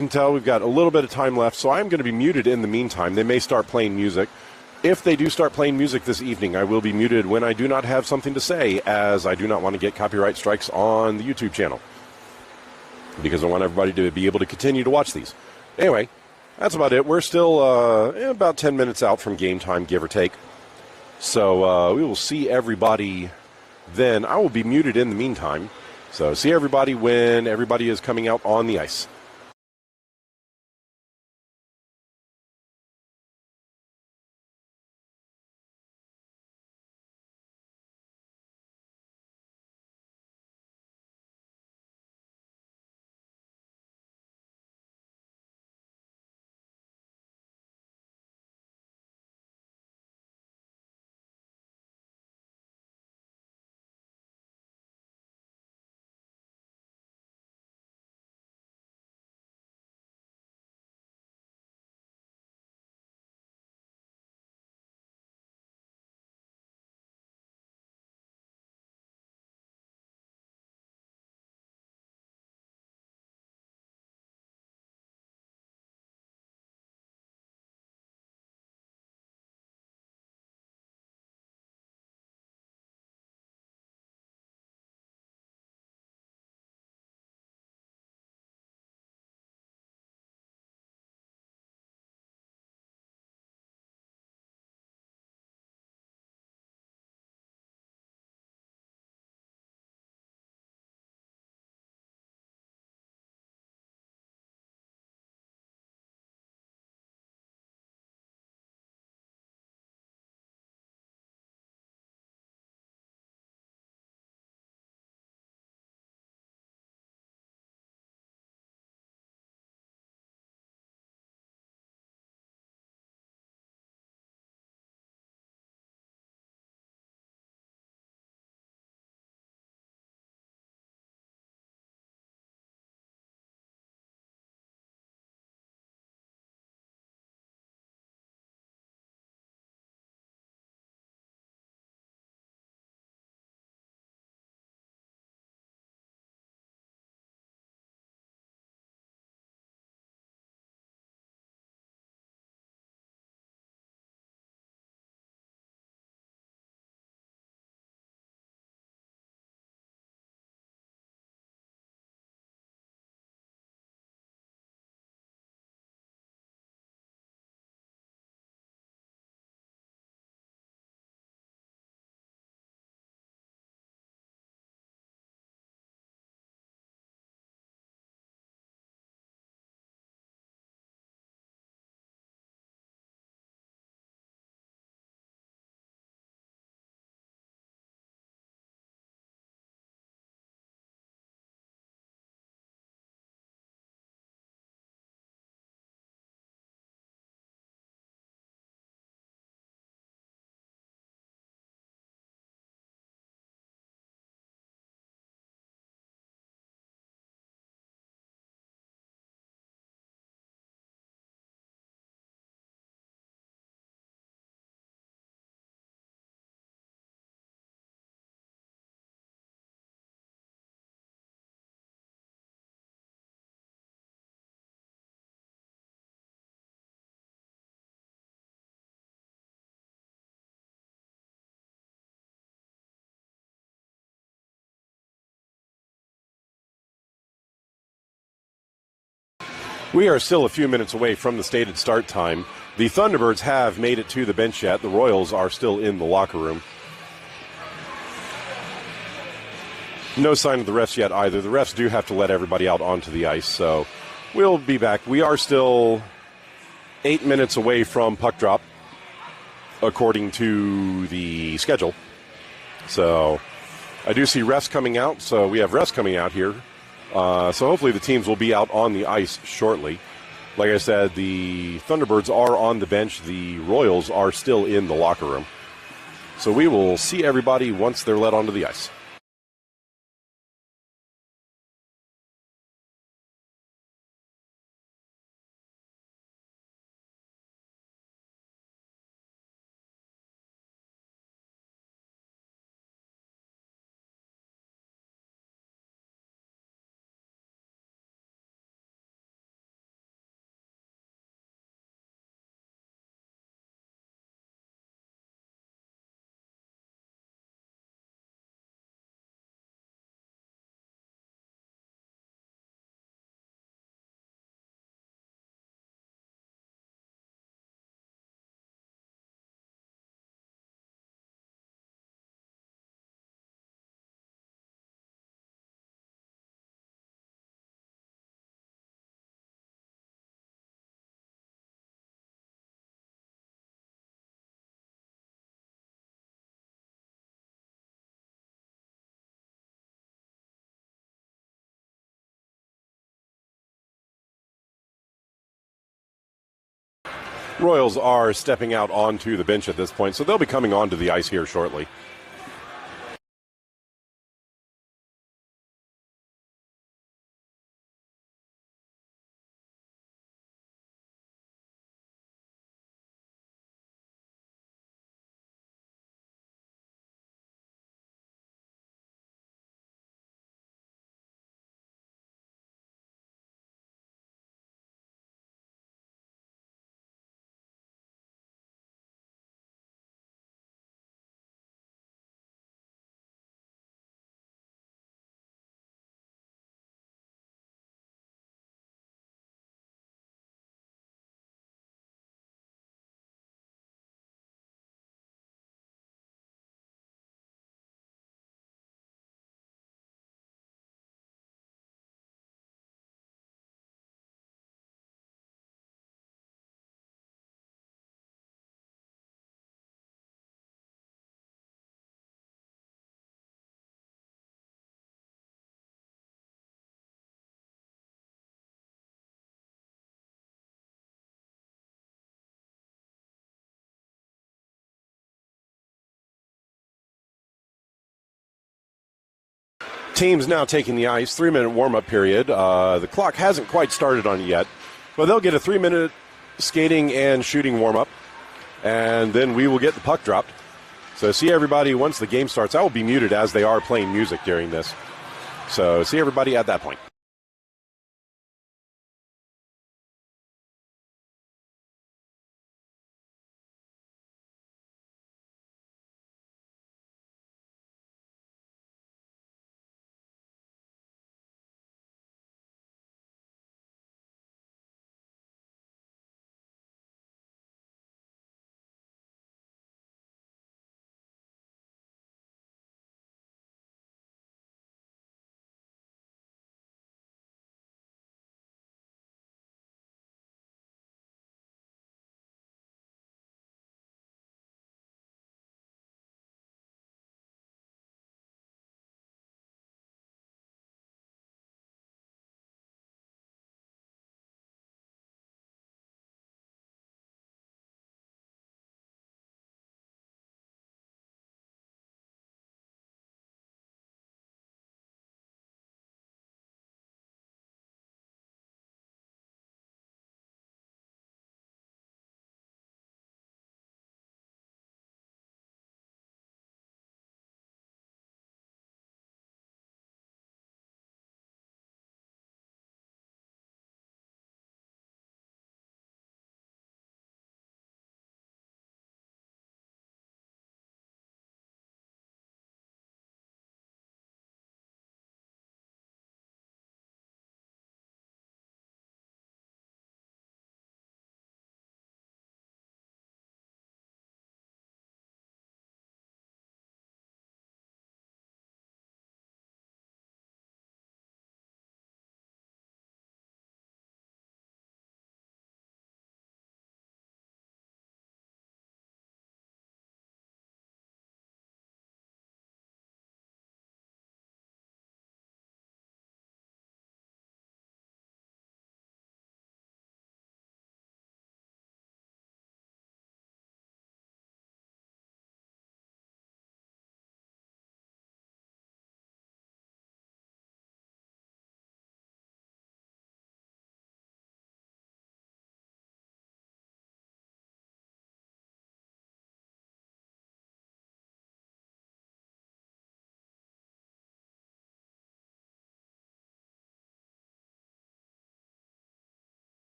can tell we've got a little bit of time left, so I'm going to be muted in the meantime. They may start playing music. If they do start playing music this evening, I will be muted when I do not have something to say, as I do not want to get copyright strikes on the YouTube channel, because I want everybody to be able to continue to watch these. Anyway, that's about it. We're still about 10 minutes out from game time, give or take. So we will see everybody then. I will be muted in the meantime. So see everybody when everybody is coming out on the ice. We are still a few minutes away from the stated start time. The Thunderbirds have made it to the bench yet. The Royals are still in the locker room. No sign of the refs yet either. The refs do have to let everybody out onto the ice, so we'll be back. We are still 8 minutes away from puck drop, according to the schedule. So I do see refs coming out, so we have refs coming out here. So hopefully the teams will be out on the ice shortly. Like I said, the Thunderbirds are on the bench. The Royals are still in the locker room. So we will see everybody once they're let onto the ice. Royals are stepping out onto the bench at this point, so they'll be coming onto the ice here shortly. Teams now taking the ice, 3-minute warm-up period. The clock hasn't quite started on it yet, but they'll get a 3-minute skating and shooting warm-up, and then we will get the puck dropped. So see everybody once the game starts. I will be muted as they are playing music during this. So see everybody at that point.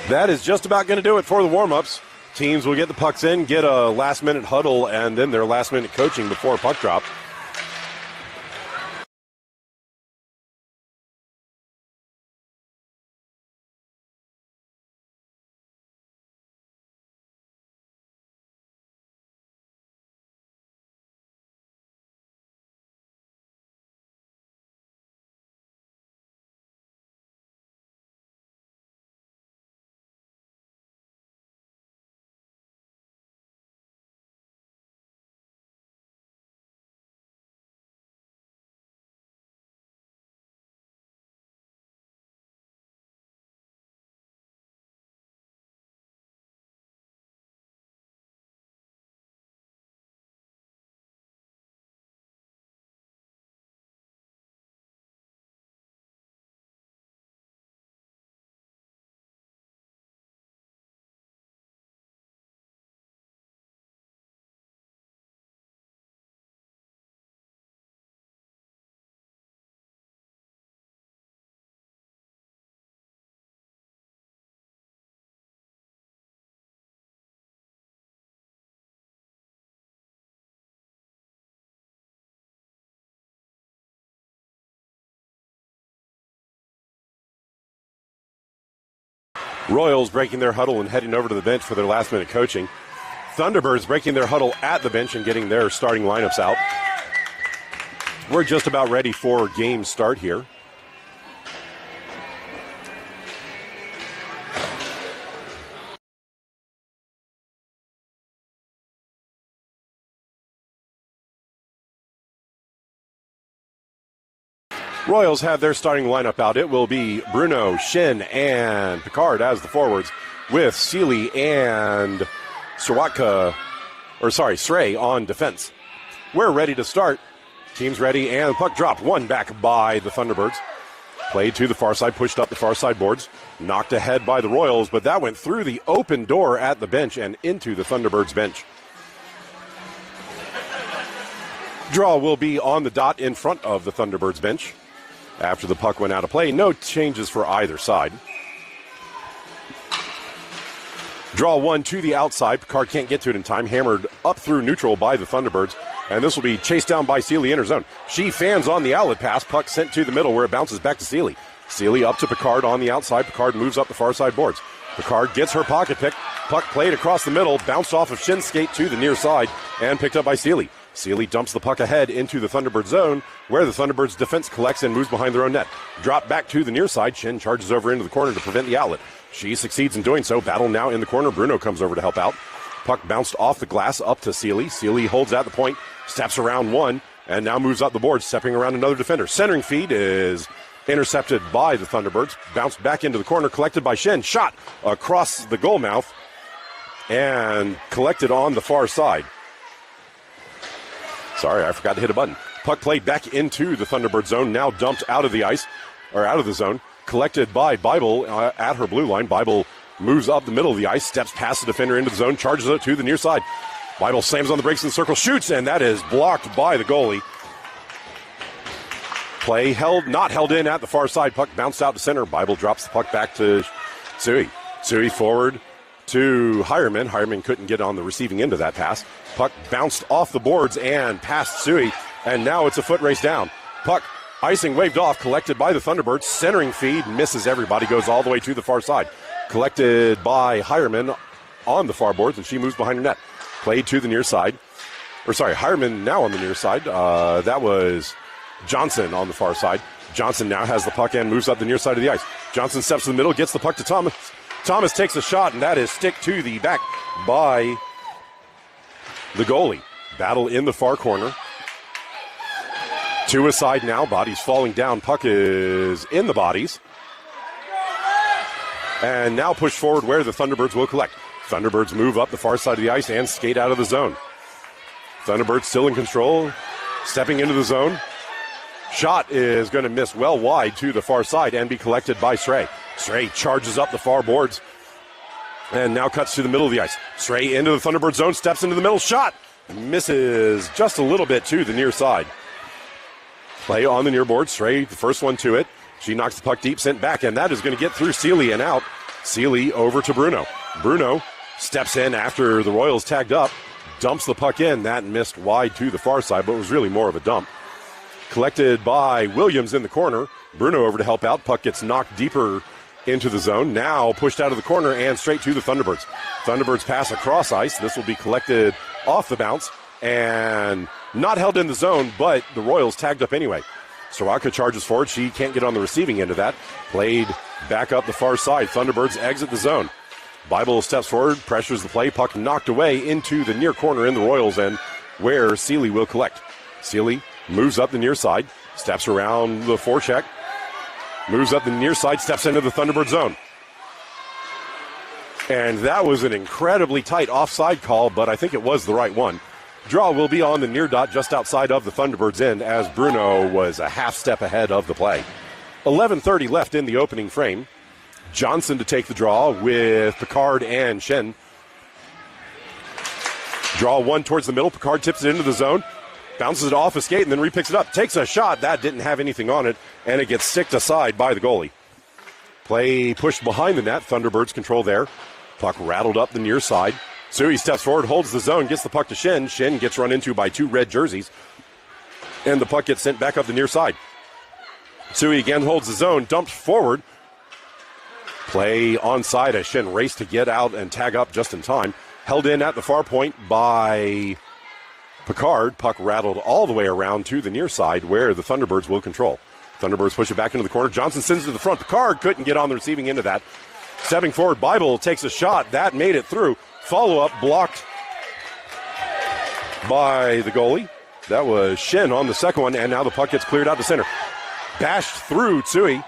That is just about going to do it for the warm-ups. Teams will get the pucks in, get a last-minute huddle, and then their last-minute coaching before puck drop. Royals breaking their huddle and heading over to the bench for their last-minute coaching. Thunderbirds breaking their huddle at the bench and getting their starting lineups out. We're just about ready for game start here. Royals have their starting lineup out. It will be Bruno, Shin, and Picard as the forwards, with Seeley and Srey on defense. We're ready to start. Team's ready, and puck dropped. One back by the Thunderbirds. Played to the far side, pushed up the far side boards. Knocked ahead by the Royals, but that went through the open door at the bench and into the Thunderbirds bench. Draw will be on the dot in front of the Thunderbirds bench. After the puck went out of play, no changes for either side. Draw one to the outside. Picard can't get to it in time. Hammered up through neutral by the Thunderbirds. And this will be chased down by Seeley in her zone. She fans on the outlet pass. Puck sent to the middle where it bounces back to Seeley. Seeley up to Picard on the outside. Picard moves up the far side boards. Picard gets her pocket pick. Puck played across the middle. Bounced off of Shin's skate to the near side and picked up by Seeley. Seeley dumps the puck ahead into the Thunderbird zone, where the Thunderbirds defense collects and moves behind their own net. Drop back to the near side. Shin charges over into the corner to prevent the outlet. She succeeds in doing so. Battle now in the corner. Bruno comes over to help out. Puck bounced off the glass up to Seeley. Seeley holds at the point, steps around one, and now moves up the board, stepping around another defender. Centering feed is intercepted by the Thunderbirds. Bounced back into the corner, collected by Shin. Shot across the goal mouth and collected on the far side. Sorry, I forgot to hit a button. Puck played back into the Thunderbird zone, now dumped out of the ice, or out of the zone. Collected by Bible at her blue line. Bible moves up the middle of the ice, steps past the defender into the zone, charges it to the near side. Bible slams on the brakes in the circle, shoots, and that is blocked by the goalie. Play not held in at the far side. Puck bounced out to center. Bible drops the puck back to Sui. Sui forward to Hireman. Hireman couldn't get on the receiving end of that pass. Puck bounced off the boards and past Sui, and now it's a foot race down. Puck icing waved off, collected by the Thunderbirds. Centering feed, misses everybody, goes all the way to the far side. Collected by Hireman on the far boards, and she moves behind her net. Played to the near side. Hireman now on the near side. That was Johnson on the far side. Johnson now has the puck and moves up the near side of the ice. Johnson steps to the middle, gets the puck to Thomas. Thomas takes a shot, and that is stick to the back by the goalie. Battle in the far corner. To a side now. Bodies falling down. Puck is in the bodies. And now push forward where the Thunderbirds will collect. Thunderbirds move up the far side of the ice and skate out of the zone. Thunderbirds still in control. Stepping into the zone. Shot is going to miss well wide to the far side and be collected by Srey. Srey charges up the far boards and now cuts to the middle of the ice. Srey into the Thunderbird zone, steps into the middle, shot misses just a little bit to the near side. Play on the near board. Srey, the first one to it. She knocks the puck deep, sent back, and that is going to get through Seeley and out. Seeley over to Bruno. Bruno steps in after the Royals tagged up, dumps the puck in. That missed wide to the far side, but was really more of a dump. Collected by Williams in the corner. Bruno over to help out. Puck gets knocked deeper into the zone. Now pushed out of the corner and straight to the Thunderbirds. Thunderbirds pass across ice. This will be collected off the bounce and not held in the zone, but the Royals tagged up anyway. Soraka charges forward. She can't get on the receiving end of that. Played back up the far side. Thunderbirds exit the zone. Bible steps forward, pressures the play. Puck knocked away into the near corner in the Royals end where Seeley will collect. Seeley moves up the near side, steps around the forecheck, moves up the near side, steps into the Thunderbird zone. And that was an incredibly tight offside call, but I think it was the right one. Draw will be on the near dot just outside of the Thunderbirds end as Bruno was a half step ahead of the play. 11:30 left in the opening frame. Johnson to take the draw with Picard and Shen. Draw one towards the middle. Picard tips it into the zone. Bounces it off a skate and then repicks it up. Takes a shot. That didn't have anything on it, and it gets sticked aside by the goalie. Play pushed behind the net. Thunderbirds control there. Puck rattled up the near side. Sui steps forward, holds the zone, gets the puck to Shin. Shin gets run into by two red jerseys, and the puck gets sent back up the near side. Sui again holds the zone, dumped forward. Play onside as Shin raced to get out and tag up just in time. Held in at the far point by Picard. Puck rattled all the way around to the near side where the Thunderbirds will control. Thunderbirds push it back into the corner. Johnson sends it to the front. Picard couldn't get on the receiving end of that. Stepping forward, Bible takes a shot. That made it through. Follow-up blocked by the goalie. That was Shin on the second one, and now the puck gets cleared out to center. Bashed through Tsui.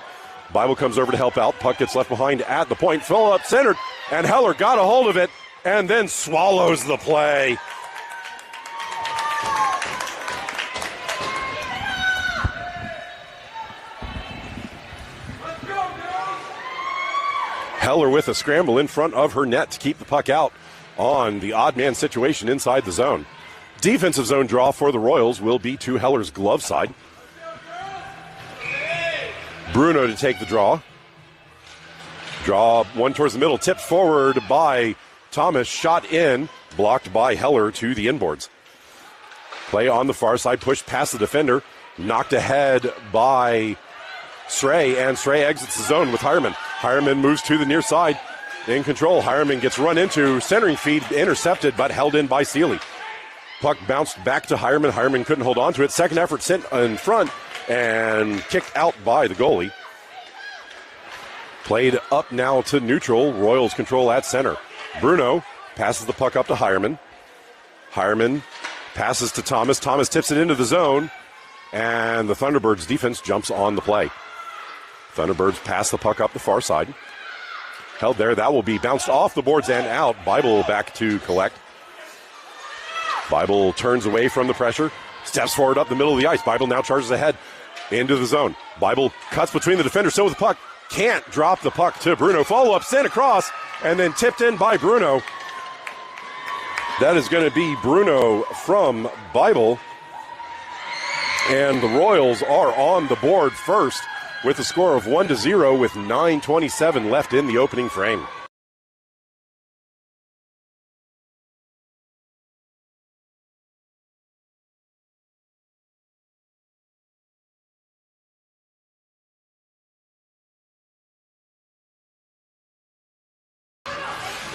Bible comes over to help out. Puck gets left behind at the point. Follow-up centered, and Heller got a hold of it and then swallows the play. Heller with a scramble in front of her net to keep the puck out on the odd man situation inside the zone. Defensive zone draw for the Royals will be to Heller's glove side. Bruno to take the draw. Draw one towards the middle, tipped forward by Thomas, shot in, blocked by Heller to the inboards. Play on the far side, pushed past the defender, knocked ahead by Srey, and Srey exits the zone with Hireman. Hireman moves to the near side, in control. Hireman gets run into, centering feed intercepted, but held in by Seeley. Puck bounced back to Hireman. Hireman couldn't hold on to it. Second effort sent in front and kicked out by the goalie. Played up now to neutral. Royals control at center. Bruno passes the puck up to Hireman. Hireman passes to Thomas. Thomas tips it into the zone, and the Thunderbirds defense jumps on the play. Thunderbirds pass the puck up the far side. Held there. That will be bounced off the boards and out. Bible back to collect. Bible turns away from the pressure. Steps forward up the middle of the ice. Bible now charges ahead into the zone. Bible cuts between the defenders. So with the puck. Can't drop the puck to Bruno. Follow-up sent across and then tipped in by Bruno. That is going to be Bruno from Bible. And the Royals are on the board first with a score of 1-0 with 9:27 left in the opening frame.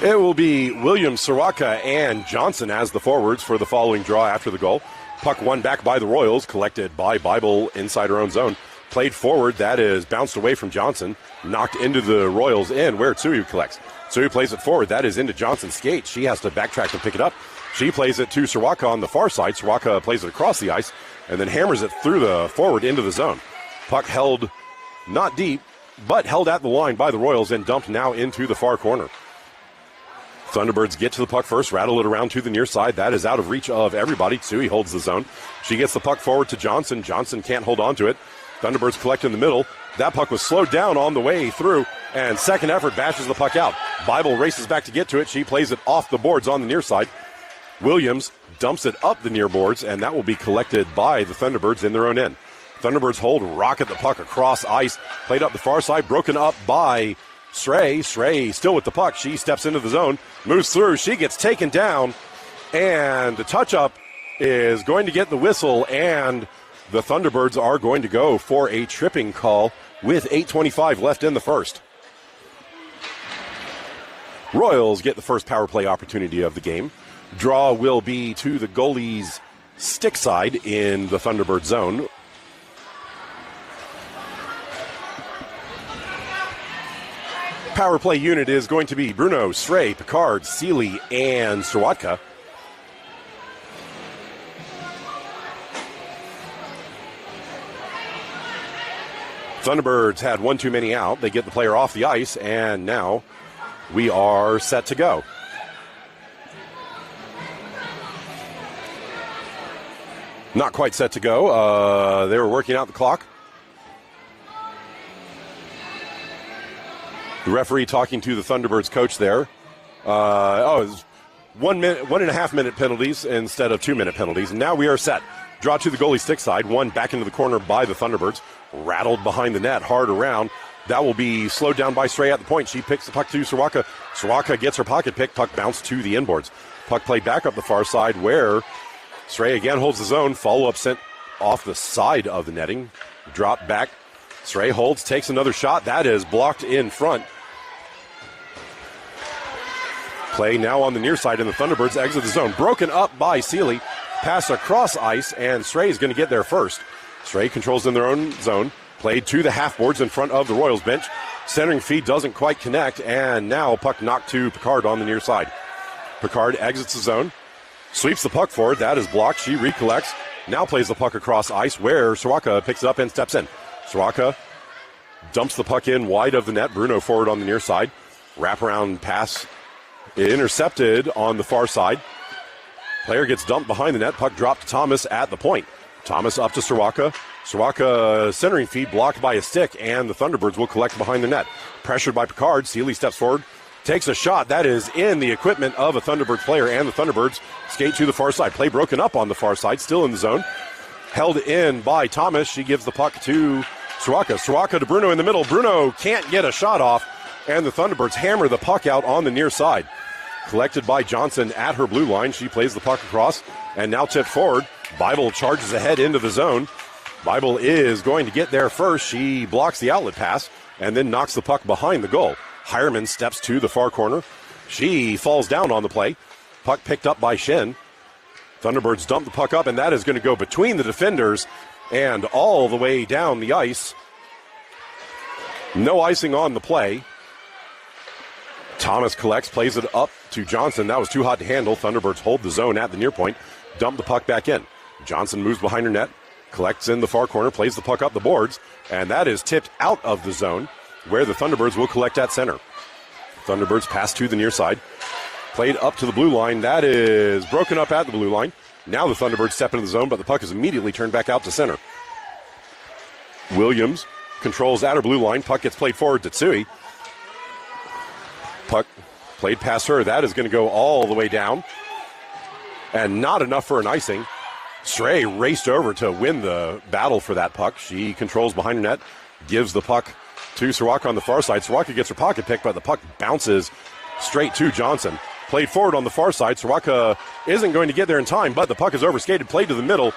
It will be Williams, Soroka, and Johnson as the forwards for the following draw after the goal. Puck won back by the Royals, collected by Bible inside her own zone. Played forward, that is bounced away from Johnson, knocked into the Royals end where Tsuyu collects. Tsuyu plays it forward, that is into Johnson's skate. She has to backtrack and pick it up. She plays it to Soroka on the far side. Soroka plays it across the ice and then hammers it through the forward into the zone. Puck held not deep, but held at the line by the Royals and dumped now into the far corner. Thunderbirds get to the puck first, rattle it around to the near side. That is out of reach of everybody. Tsui holds the zone. She gets the puck forward to Johnson. Johnson can't hold on to it. Thunderbirds collect in the middle. That puck was slowed down on the way through, and second effort bashes the puck out. Bible races back to get to it. She plays it off the boards on the near side. Williams dumps it up the near boards, and that will be collected by the Thunderbirds in their own end. Thunderbirds hold, rocket the puck across ice. Played up the far side, broken up by Srey. Srey still with the puck. She steps into the zone, moves through. She gets taken down, and the touch-up is going to get the whistle, and the Thunderbirds are going to go for a tripping call with 8:25 left in the first. Royals get the first power play opportunity of the game. Draw will be to the goalie's stick side in the Thunderbird zone. Power play unit is going to be Bruno, Srey, Picard, Seeley, and Swatka. Thunderbirds had one too many out. They get the player off the ice, and now we are set to go. Not quite set to go. They were working out the clock. The referee talking to the Thunderbirds coach there. It was 1.5 minute penalties instead of 2 minute penalties. And now we are set. Draw to the goalie stick side. One back into the corner by the Thunderbirds. Rattled behind the net, hard around. That will be slowed down by Srey at the point. She picks the puck to Soroka. Soroka gets her pocket pick. Puck bounced to the inboards. Puck played back up the far side where Srey again holds the zone. Follow-up sent off the side of the netting. Drop back. Srey holds, takes another shot. That is blocked in front Play now on the near side, and the Thunderbirds exit the zone. Broken up by Seeley. Pass across ice, and Stray is going to get there first. Stray controls in their own zone. Played to the half-boards in front of the Royals bench. Centering feed doesn't quite connect, and now puck knocked to Picard on the near side. Picard exits the zone. Sweeps the puck forward. That is blocked. She recollects. Now plays the puck across ice, where Soroka picks it up and steps in. Soroka dumps the puck in wide of the net. Bruno forward on the near side. Wraparound pass intercepted on the far side. Player gets dumped behind the net. Puck dropped to Thomas at the point. Thomas up to Soroka. Soroka centering feed blocked by a stick, and the Thunderbirds will collect behind the net. Pressured by Picard. Seeley steps forward. Takes a shot. That is in the equipment of a Thunderbirds player, and the Thunderbirds skate to the far side. Play broken up on the far side. Still in the zone. Held in by Thomas. She gives the puck to Soroka. Soroka to Bruno in the middle. Bruno can't get a shot off, and the Thunderbirds hammer the puck out on the near side. Collected by Johnson at her blue line. She plays the puck across and now tipped forward. Bible charges ahead into the zone. Bible is going to get there first. She blocks the outlet pass and then knocks the puck behind the goal. Hireman steps to the far corner. She falls down on the play. Puck picked up by Shin. Thunderbirds dump the puck up, and that is going to go between the defenders and all the way down the ice. No icing on the play. Thomas collects, plays it up to Johnson. That was too hot to handle. Thunderbirds hold the zone at the near point. Dump the puck back in. Johnson moves behind her net. Collects in the far corner, plays the puck up the boards, and that is tipped out of the zone where the Thunderbirds will collect at center. Thunderbirds pass to the near side. Played up to the blue line. That is broken up at the blue line. Now the Thunderbirds step into the zone, but the puck is immediately turned back out to center. Williams controls at her blue line. Puck gets played forward to Tsui. Puck played past her. That is going to go all the way down. And not enough for an icing. Stray raced over to win the battle for that puck. She controls behind her net. Gives the puck to Soroka on the far side. Soroka gets her pocket pick, but the puck bounces straight to Johnson. Played forward on the far side. Soroka isn't going to get there in time, but the puck is overskated. Played to the middle,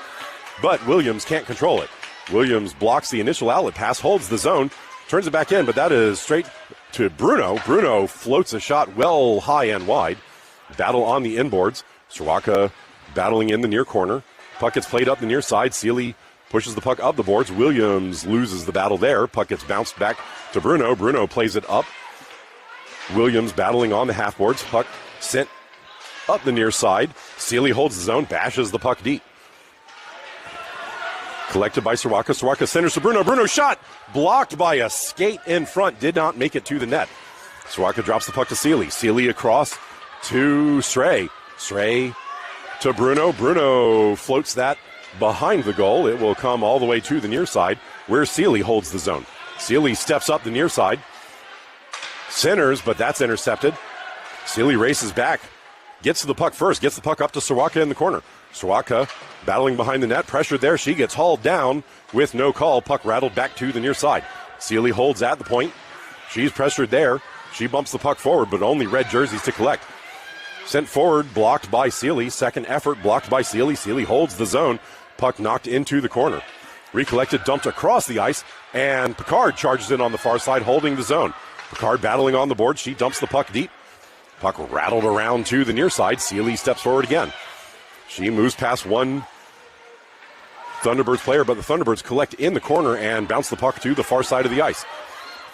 but Williams can't control it. Williams blocks the initial outlet pass, holds the zone, turns it back in, but that is straight to Bruno. Bruno floats a shot well high and wide. Battle on the inboards. Soroka battling in the near corner. Puck gets played up the near side. Seeley pushes the puck up the boards. Williams loses the battle there. Puck gets bounced back to Bruno. Bruno plays it up. Williams battling on the half boards. Puck sent up the near side. Seeley holds the zone, bashes the puck deep. Collected by Soroka. Soroka centers to Bruno. Bruno shot blocked by a skate in front. Did not make it to the net. Soroka drops the puck to Seeley. Seeley across to Stray. Stray to Bruno. Bruno floats that behind the goal. It will come all the way to the near side where Seeley holds the zone. Seeley steps up the near side. Centers, but that's intercepted. Seeley races back. Gets to the puck first. Gets the puck up to Soroka in the corner. Soroka battling behind the net. Pressure there. She gets hauled down with no call. Puck rattled back to the near side. Seeley holds at the point. She's pressured there. She bumps the puck forward, but only red jerseys to collect. Sent forward, blocked by Seeley. Second effort, blocked by Seeley. Seeley holds the zone. Puck knocked into the corner. Recollected, dumped across the ice, and Picard charges in on the far side, holding the zone. Picard battling on the board. She dumps the puck deep. Puck rattled around to the near side. Seeley steps forward again. She moves past one Thunderbirds player, but the Thunderbirds collect in the corner and bounce the puck to the far side of the ice.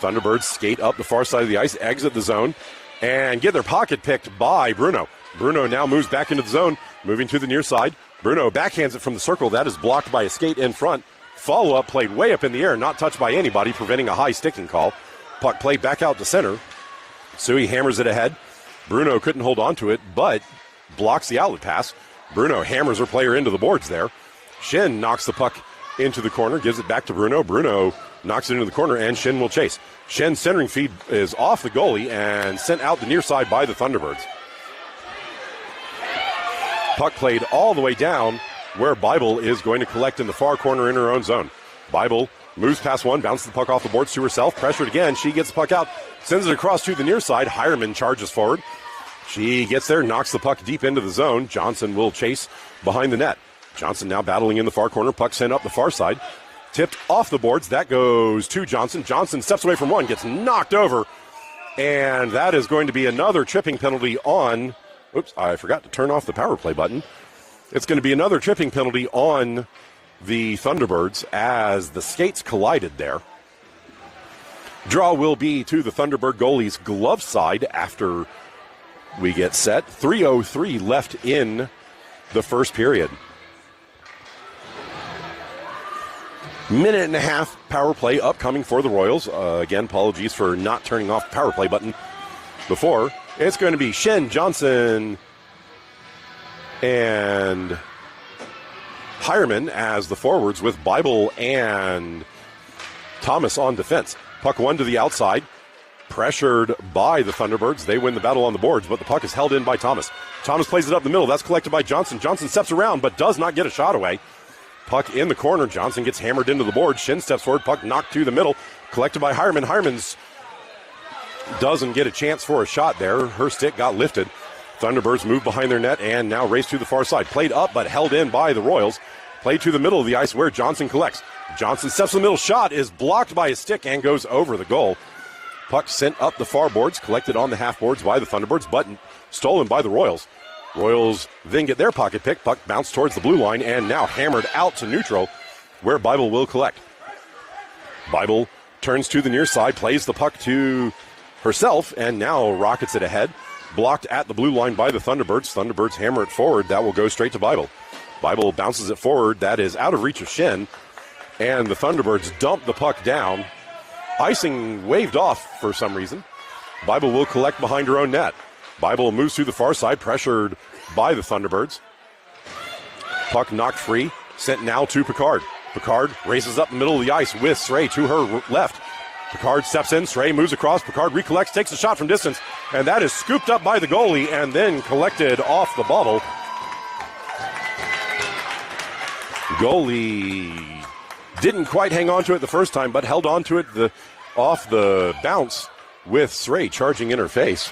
Thunderbirds skate up the far side of the ice, exit the zone, and get their pocket picked by Bruno. Bruno now moves back into the zone, moving to the near side. Bruno backhands it from the circle. That is blocked by a skate in front. Follow-up played way up in the air, not touched by anybody, preventing a high sticking call. Puck played back out to center. Sui hammers it ahead. Bruno couldn't hold on to it, but blocks the outlet pass. Bruno hammers her player into the boards there. Shin knocks the puck into the corner, gives it back to Bruno. Bruno knocks it into the corner, and Shin will chase. Shin's centering feed is off the goalie and sent out the near side by the Thunderbirds. Puck played all the way down where Bible is going to collect in the far corner in her own zone. Bible moves past one, bounces the puck off the boards to herself, pressured again. She gets the puck out, sends it across to the near side. Hireman charges forward. She gets there, knocks the puck deep into the zone. Johnson will chase behind the net. Johnson now battling in the far corner. Puck sent up the far side. Tipped off the boards. That goes to Johnson. Johnson steps away from one, gets knocked over And that is going to be another tripping penalty on, oops, I forgot to turn off the power play button. It's going to be another tripping penalty on the Thunderbirds as the skates collided there. Draw will be to the Thunderbird goalie's glove side after we get set. 3:03 left in the first period. Minute and a half power play upcoming for the Royals. Again, apologies for not turning off the power play button before. It's going to be Shen, Johnson, and Hireman as the forwards with Bible and Thomas on defense. Puck one to the outside. Pressured by the Thunderbirds. They win the battle on the boards, but the puck is held in by Thomas. Thomas plays it up the middle. That's collected by Johnson. Johnson steps around, but does not get a shot away. Puck in the corner. Johnson gets hammered into the board. Shin steps forward. Puck knocked to the middle. Collected by Hireman. Hireman's doesn't get a chance for a shot there. Her stick got lifted. Thunderbirds move behind their net and now race to the far side. Played up, but held in by the Royals. Played to the middle of the ice where Johnson collects. Johnson steps in the middle. Shot is blocked by his stick and goes over the goal. Puck sent up the far boards, collected on the half boards by the Thunderbirds, but stolen by the Royals. Royals then get their pocket pick. Puck bounced towards the blue line and now hammered out to neutral where Bible will collect. Bible turns to the near side, plays the puck to herself, and now rockets it ahead. Blocked at the blue line by the Thunderbirds. Thunderbirds hammer it forward. That will go straight to Bible. Bible bounces it forward. That is out of reach of Shin. And the Thunderbirds dump the puck down. Icing waved off for some reason. Bible will collect behind her own net. Bible moves through the far side, pressured by the Thunderbirds. Puck knocked free, sent now to Picard. Picard races up the middle of the ice with Sray to her left. Picard steps in, Sray moves across, Picard recollects, takes a shot from distance, and that is scooped up by the goalie and then collected off the bubble. Goalie didn't quite hang on to it the first time, but held on to it off the bounce with Sray charging in her face.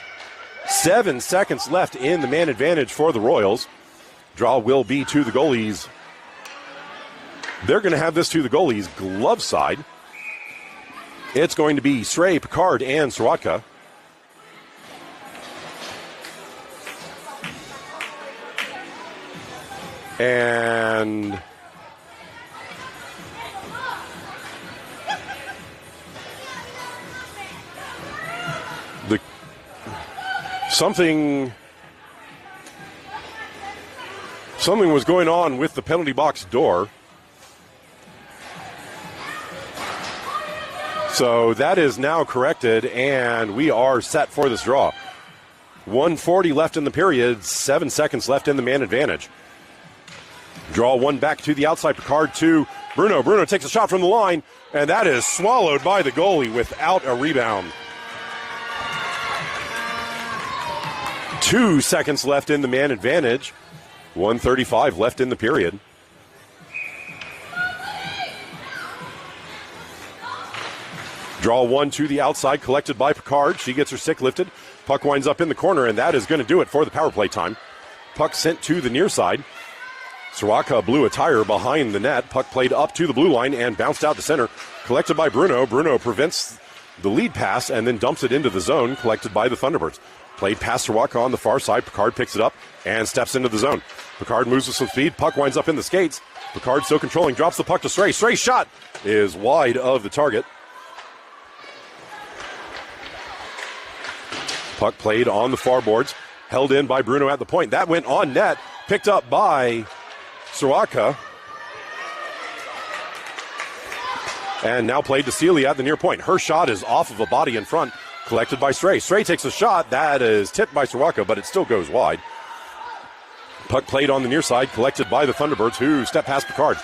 7 seconds left in the man advantage for the Royals. Draw will be to the goalies. They're going to have this to the goalies' glove side. It's going to be Sray, Picard, and Swatka. And something was going on with the penalty box door. So that is now corrected, and we are set for this draw. 1:40 left in the period, 7 seconds left in the man advantage. Draw one back to the outside, Picard to Bruno. Bruno takes a shot from the line, and that is swallowed by the goalie without a rebound. 2 seconds left in the man advantage. 1:35 left in the period. Draw one to the outside, collected by Picard. She gets her stick lifted. Puck winds up in the corner, and that is going to do it for the power play time. Puck sent to the near side. Soroka blew a tire behind the net. Puck played up to the blue line and bounced out to center. Collected by Bruno. Bruno prevents the lead pass and then dumps it into the zone, collected by the Thunderbirds. Played past Soroka on the far side. Picard picks it up and steps into the zone. Picard moves with some speed. Puck winds up in the skates. Picard still controlling. Drops the puck to Stray. Stray's shot is wide of the target. Puck played on the far boards. Held in by Bruno at the point. That went on net. Picked up by Soroka. And now played to Celia at the near point. Her shot is off of a body in front. Collected by Stray. Stray takes a shot. That is tipped by Soroka, but it still goes wide. Puck played on the near side. Collected by the Thunderbirds, who step past Picard.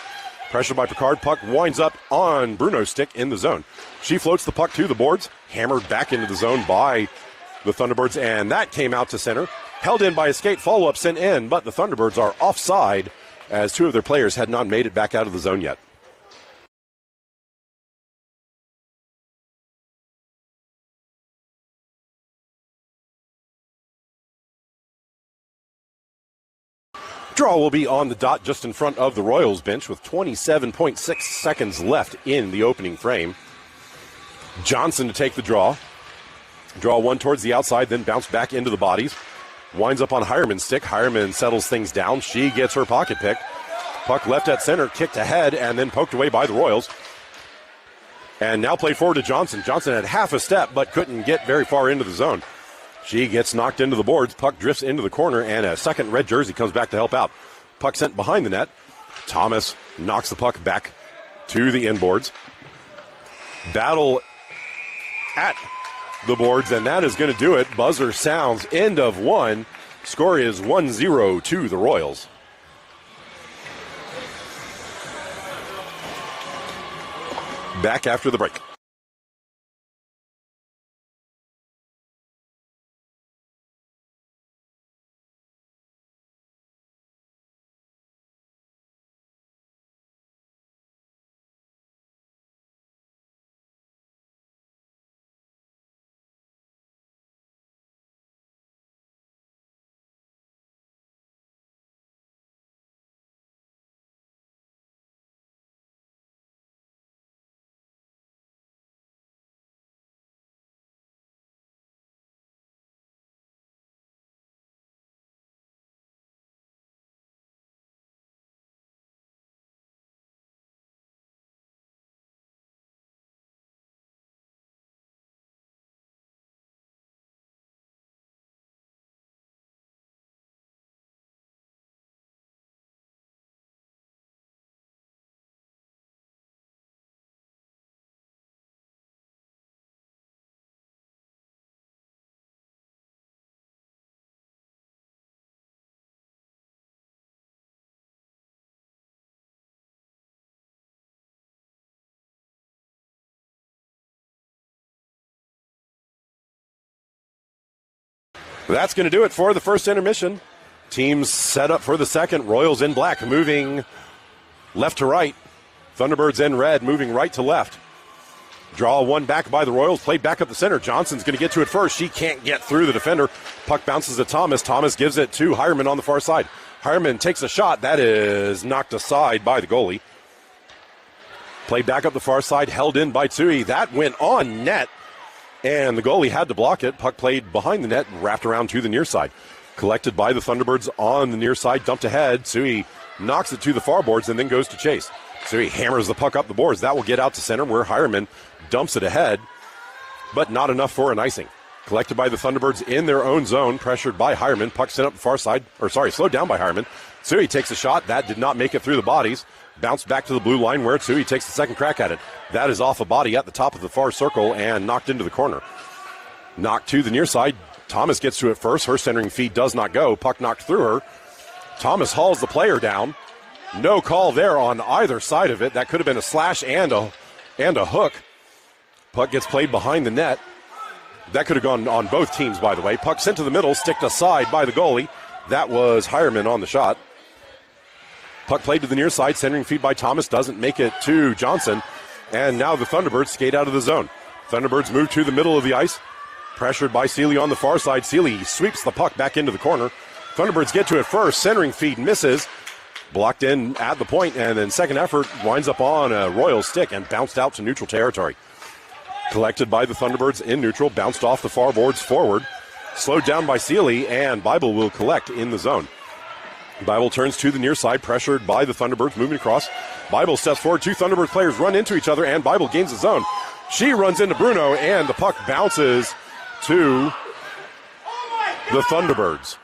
Pressure by Picard. Puck winds up on Bruno's stick in the zone. She floats the puck to the boards. Hammered back into the zone by the Thunderbirds, and that came out to center. Held in by a skate. Follow-up sent in, but the Thunderbirds are offside as two of their players had not made it back out of the zone yet. Draw will be on the dot just in front of the Royals bench with 27.6 seconds left in the opening frame. Johnson to take the draw. Draw one towards the outside, then bounce back into the bodies. Winds up on Hireman's stick. Hireman settles things down. She gets her pocket pick. Puck left at center, kicked ahead, and then poked away by the Royals. And now played forward to Johnson. Johnson had half a step, but couldn't get very far into the zone. She gets knocked into the boards. Puck drifts into the corner, and a second red jersey comes back to help out. Puck sent behind the net. Thomas knocks the puck back to the inboards. Battle at the boards, and that is going to do it. Buzzer sounds. End of one. Score is 1-0 to the Royals. Back after the break. That's going to do it for the first intermission. Teams set up for the second. Royals in black, moving left to right. Thunderbirds in red, moving right to left. Draw one back by the Royals, played back up the center. Johnson's going to get to it first. She can't get through the defender. Puck bounces to Thomas. Thomas gives it to Hireman on the far side. Hireman takes a shot. That is knocked aside by the goalie. Played back up the far side, held in by Tsui. That went on net. And the goalie had to block it. Puck played behind the net, wrapped around to the near side. Collected by the Thunderbirds on the near side, dumped ahead. Tsui knocks it to the far boards and then goes to chase. Tsui hammers the puck up the boards. That will get out to center where Hireman dumps it ahead, but not enough for an icing. Collected by the Thunderbirds in their own zone, pressured by Hireman. Puck sent up the far side, slowed down by Hireman. Tsui takes a shot. That did not make it through the bodies. Bounced back to the blue line where Tsui takes the second crack at it. That is off a body at the top of the far circle and knocked into the corner. Knocked to the near side. Thomas gets to it first. Her centering feed does not go. Puck knocked through her. Thomas hauls the player down. No call there on either side of it. That could have been a slash and a hook. Puck gets played behind the net. That could have gone on both teams, by the way. Puck sent to the middle, sticked aside by the goalie. That was Hireman on the shot. Puck played to the near side, centering feed by Thomas, doesn't make it to Johnson. And now the Thunderbirds skate out of the zone. Thunderbirds move to the middle of the ice. Pressured by Seeley on the far side. Seeley sweeps the puck back into the corner. Thunderbirds get to it first. Centering feed misses. Blocked in at the point, and then second effort winds up on a Royal stick and bounced out to neutral territory. Collected by the Thunderbirds in neutral, bounced off the far boards forward. Slowed down by Seeley, and Bible will collect in the zone. Bible turns to the near side, pressured by the Thunderbirds, moving across. Bible steps forward. Two Thunderbird players run into each other, and Bible gains the zone. She runs into Bruno, and the puck bounces to the Thunderbirds.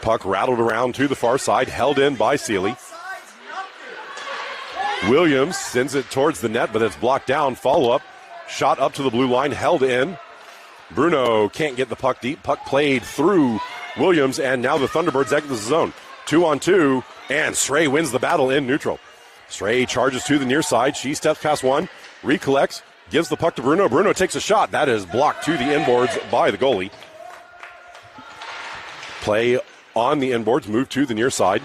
Puck rattled around to the far side, held in by Seeley. Williams sends it towards the net, but it's blocked down. Follow-up, shot up to the blue line, held in. Bruno can't get the puck deep. Puck played through Williams, and now the Thunderbirds exit the zone. 2-on-2, and Stray wins the battle in neutral. Stray charges to the near side. She steps past one, recollects, gives the puck to Bruno. Bruno takes a shot. That is blocked to the inboards by the goalie. Play on the inboards, move to the near side.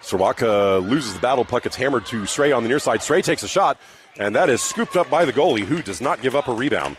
Sawaka loses the battle. Puck gets hammered to Stray on the near side. Stray takes a shot, and that is scooped up by the goalie, who does not give up a rebound.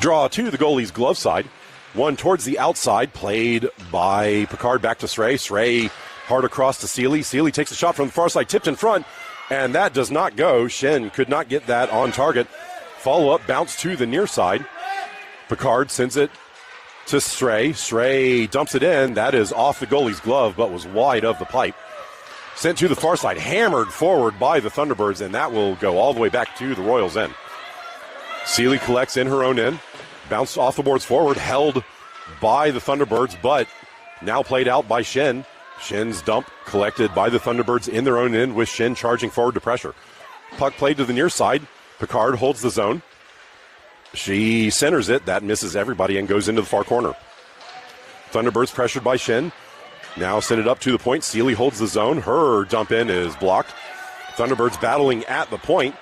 Draw to the goalie's glove side. One towards the outside, played by Picard back to Sray. Sray hard across to Seeley. Seeley takes a shot from the far side, tipped in front, and that does not go. Shen could not get that on target. Follow-up bounce to the near side. Picard sends it to Sray. Sray dumps it in. That is off the goalie's glove, but was wide of the pipe. Sent to the far side, hammered forward by the Thunderbirds, and that will go all the way back to the Royals' end. Seeley collects in her own end. Bounced off the boards forward, held by the Thunderbirds, but now played out by Shen. Shen's dump collected by the Thunderbirds in their own end with Shen charging forward to pressure. Puck played to the near side. Picard holds the zone. She centers it. That misses everybody and goes into the far corner. Thunderbirds pressured by Shen. Now send it up to the point. Seeley holds the zone. Her dump in is blocked. Thunderbirds battling at the point.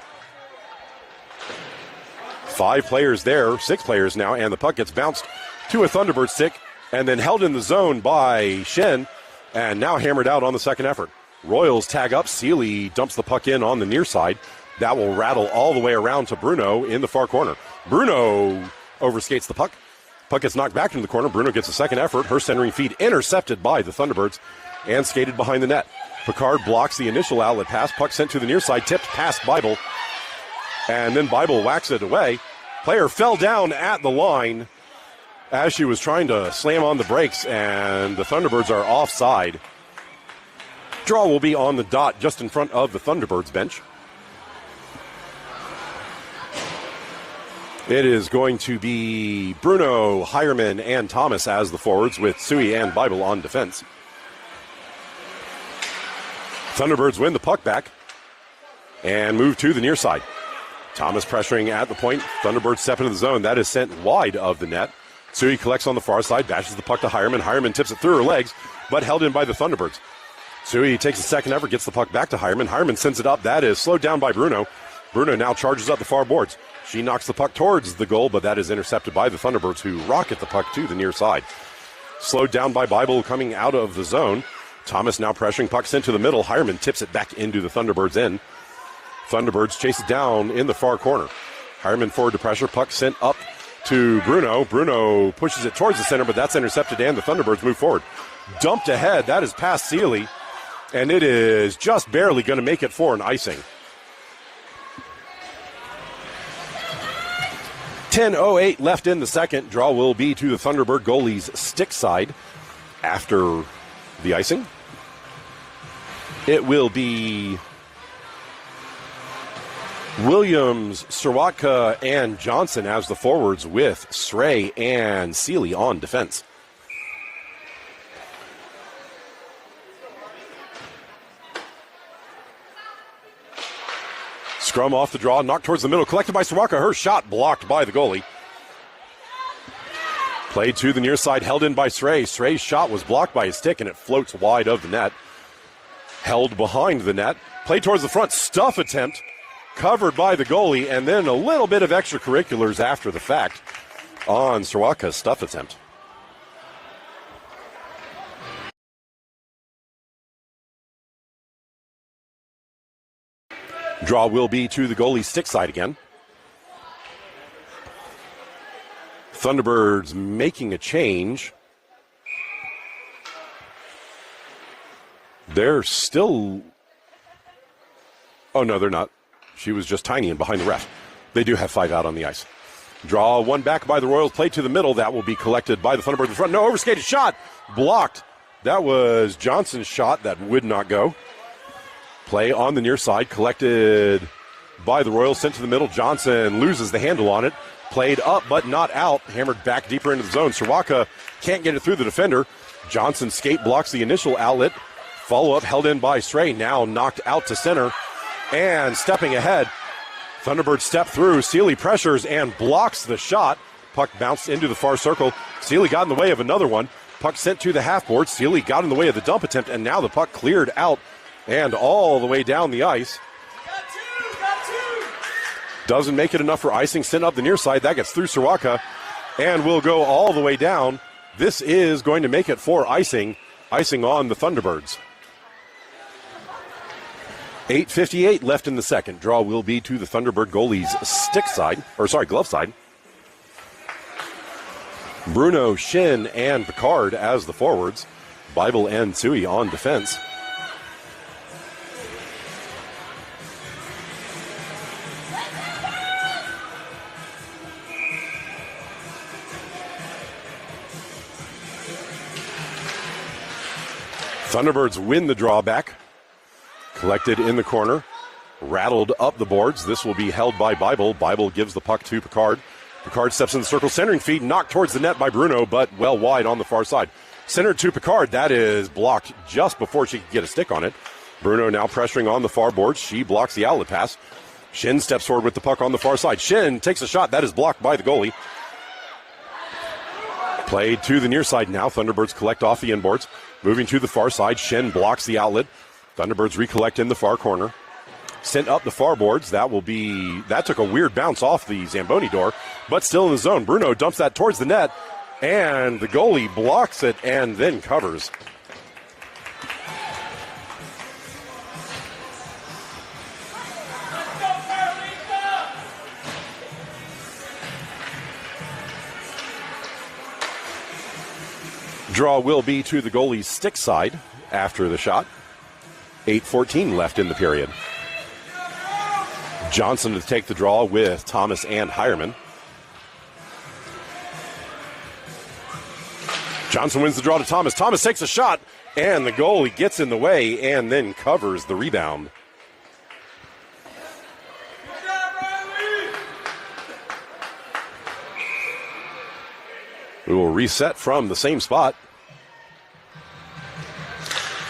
5 players there, 6 players now, and the puck gets bounced to a Thunderbird stick and then held in the zone by Shen and now hammered out on the second effort. Royals tag up. Seeley dumps the puck in on the near side. That will rattle all the way around to Bruno in the far corner. Bruno overskates the puck. Puck gets knocked back into the corner. Bruno gets a second effort. Her centering feed intercepted by the Thunderbirds and skated behind the net. Picard blocks the initial outlet pass. Puck sent to the near side, tipped past Bible. And then Bible whacks it away. Player fell down at the line as she was trying to slam on the brakes, and the Thunderbirds are offside. Draw will be on the dot just in front of the Thunderbirds bench. It is going to be Bruno, Hireman, and Thomas as the forwards, with Sui and Bible on defense. Thunderbirds win the puck back and move to the near side. Thomas pressuring at the point. Thunderbirds step into the zone. That is sent wide of the net. Sui collects on the far side, bashes the puck to Hireman. Hireman tips it through her legs, but held in by the Thunderbirds. Sui takes a second effort, gets the puck back to Hireman. Hireman sends it up. That is slowed down by Bruno. Bruno now charges up the far boards. She knocks the puck towards the goal, but that is intercepted by the Thunderbirds, who rocket the puck to the near side. Slowed down by Bible coming out of the zone. Thomas now pressuring, puck sent to the middle. Hireman tips it back into the Thunderbirds' end. Thunderbirds chase it down in the far corner. Hireman forward to pressure. Puck sent up to Bruno. Bruno pushes it towards the center, but that's intercepted, and the Thunderbirds move forward. Dumped ahead. That is past Seeley, and it is just barely going to make it for an icing. 10:08 left in the second. Draw will be to the Thunderbird goalie's stick side after the icing. It will be Williams, Sirwatka, and Johnson as the forwards, with Sray and Seeley on defense. Scrum off the draw, knocked towards the middle, collected by Sirwatka. Her shot blocked by the goalie. Played to the near side, held in by Sray. Sray's shot was blocked by his stick, and it floats wide of the net. Held behind the net. Played towards the front, stuff attempt. Covered by the goalie, and then a little bit of extracurriculars after the fact on Sirwatka's stuff attempt. Draw will be to the goalie's stick side again. Thunderbirds making a change. They're still... Oh, no, they're not. She was just tiny and behind the ref. They do have 5 out on the ice. Draw one back by the Royals. Play to the middle. That will be collected by the Thunderbirds in front. No, overskated shot. Blocked. That was Johnson's shot. That would not go. Play on the near side. Collected by the Royals. Sent to the middle. Johnson loses the handle on it. Played up but not out. Hammered back deeper into the zone. Sirwatka can't get it through the defender. Johnson's skate blocks the initial outlet. Follow-up held in by Sray. Now knocked out to center. And stepping ahead, Thunderbird step through. Seeley pressures and blocks the shot. Puck bounced into the far circle. Seeley got in the way of another one. Puck sent to the half board. Seeley got in the way of the dump attempt, and now the puck cleared out and all the way down the ice. Got two. Doesn't make it enough for icing. Sent up the near side. That gets through Sirwatka and will go all the way down. This is going to make it for icing. Icing on the Thunderbirds. 8:58 left in the second. Draw will be to the Thunderbird goalie's glove side. Bruno, Shin, and Picard as the forwards. Bible and Tsui on defense. Thunderbirds win the drawback. Collected in the corner. Rattled up the boards. This will be held by Bible. Bible gives the puck to Picard. Picard steps in the circle, centering feed, knocked towards the net by Bruno, but well wide on the far side. Centered to Picard. That is blocked just before she could get a stick on it. Bruno now pressuring on the far boards. She blocks the outlet pass. Shin steps forward with the puck on the far side. Shin takes a shot. That is blocked by the goalie. Played to the near side now. Thunderbirds collect off the inboards. Moving to the far side. Shin blocks the outlet. Thunderbirds recollect in the far corner. Sent up the far boards. That took a weird bounce off the Zamboni door, but still in the zone. Bruno dumps that towards the net, and the goalie blocks it and then covers. Draw will be to the goalie's stick side after the shot. 8:14 left in the period. Johnson to take the draw with Thomas and Hireman. Johnson wins the draw to Thomas. Thomas takes a shot, and the goalie gets in the way and then covers the rebound. We will reset from the same spot.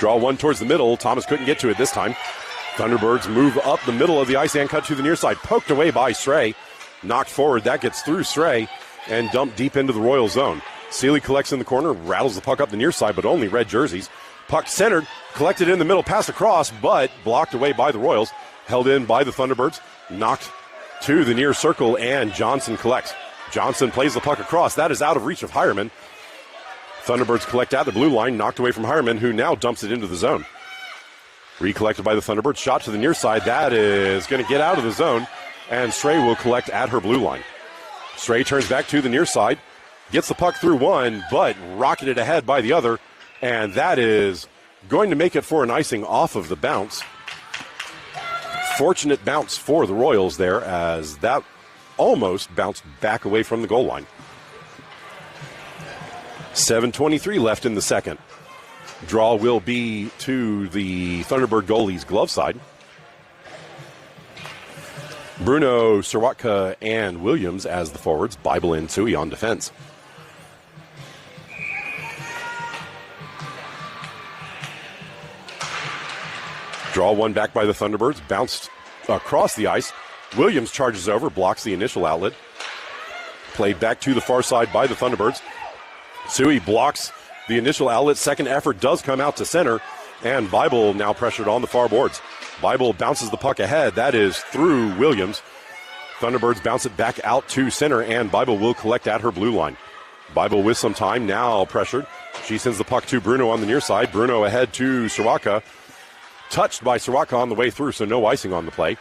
Draw one towards the middle. Thomas couldn't get to it this time. Thunderbirds move up the middle of the ice and cut to the near side. Poked away by Stray. Knocked forward. That gets through Stray and dumped deep into the Royal zone. Seeley collects in the corner, rattles the puck up the near side, but only red jerseys. Puck centered, collected in the middle, pass across, but blocked away by the Royals. Held in by the Thunderbirds. Knocked to the near circle, and Johnson collects. Johnson plays the puck across. That is out of reach of Hireman. Thunderbirds collect at the blue line, knocked away from Hireman, who now dumps it into the zone. Recollected by the Thunderbirds, shot to the near side. That is going to get out of the zone, and Stray will collect at her blue line. Stray turns back to the near side, gets the puck through one, but rocketed ahead by the other, and that is going to make it for an icing off of the bounce. Fortunate bounce for the Royals there, as that almost bounced back away from the goal line. 7:23 left in the second. Draw will be to the Thunderbird goalie's glove side. Bruno, Sirwatka, and Williams as the forwards. Bible and Tsui on defense. Draw one back by the Thunderbirds. Bounced across the ice. Williams charges over, blocks the initial outlet. Played back to the far side by the Thunderbirds. Tsui blocks the initial outlet. Second effort does come out to center, and Bible now pressured on the far boards. Bible bounces the puck ahead. That is through Williams. Thunderbirds bounce it back out to center, and Bible will collect at her blue line. Bible with some time, now pressured. She sends the puck to Bruno on the near side. Bruno ahead to Sirwatka. Touched by Sirwatka on the way through, so no icing on the play.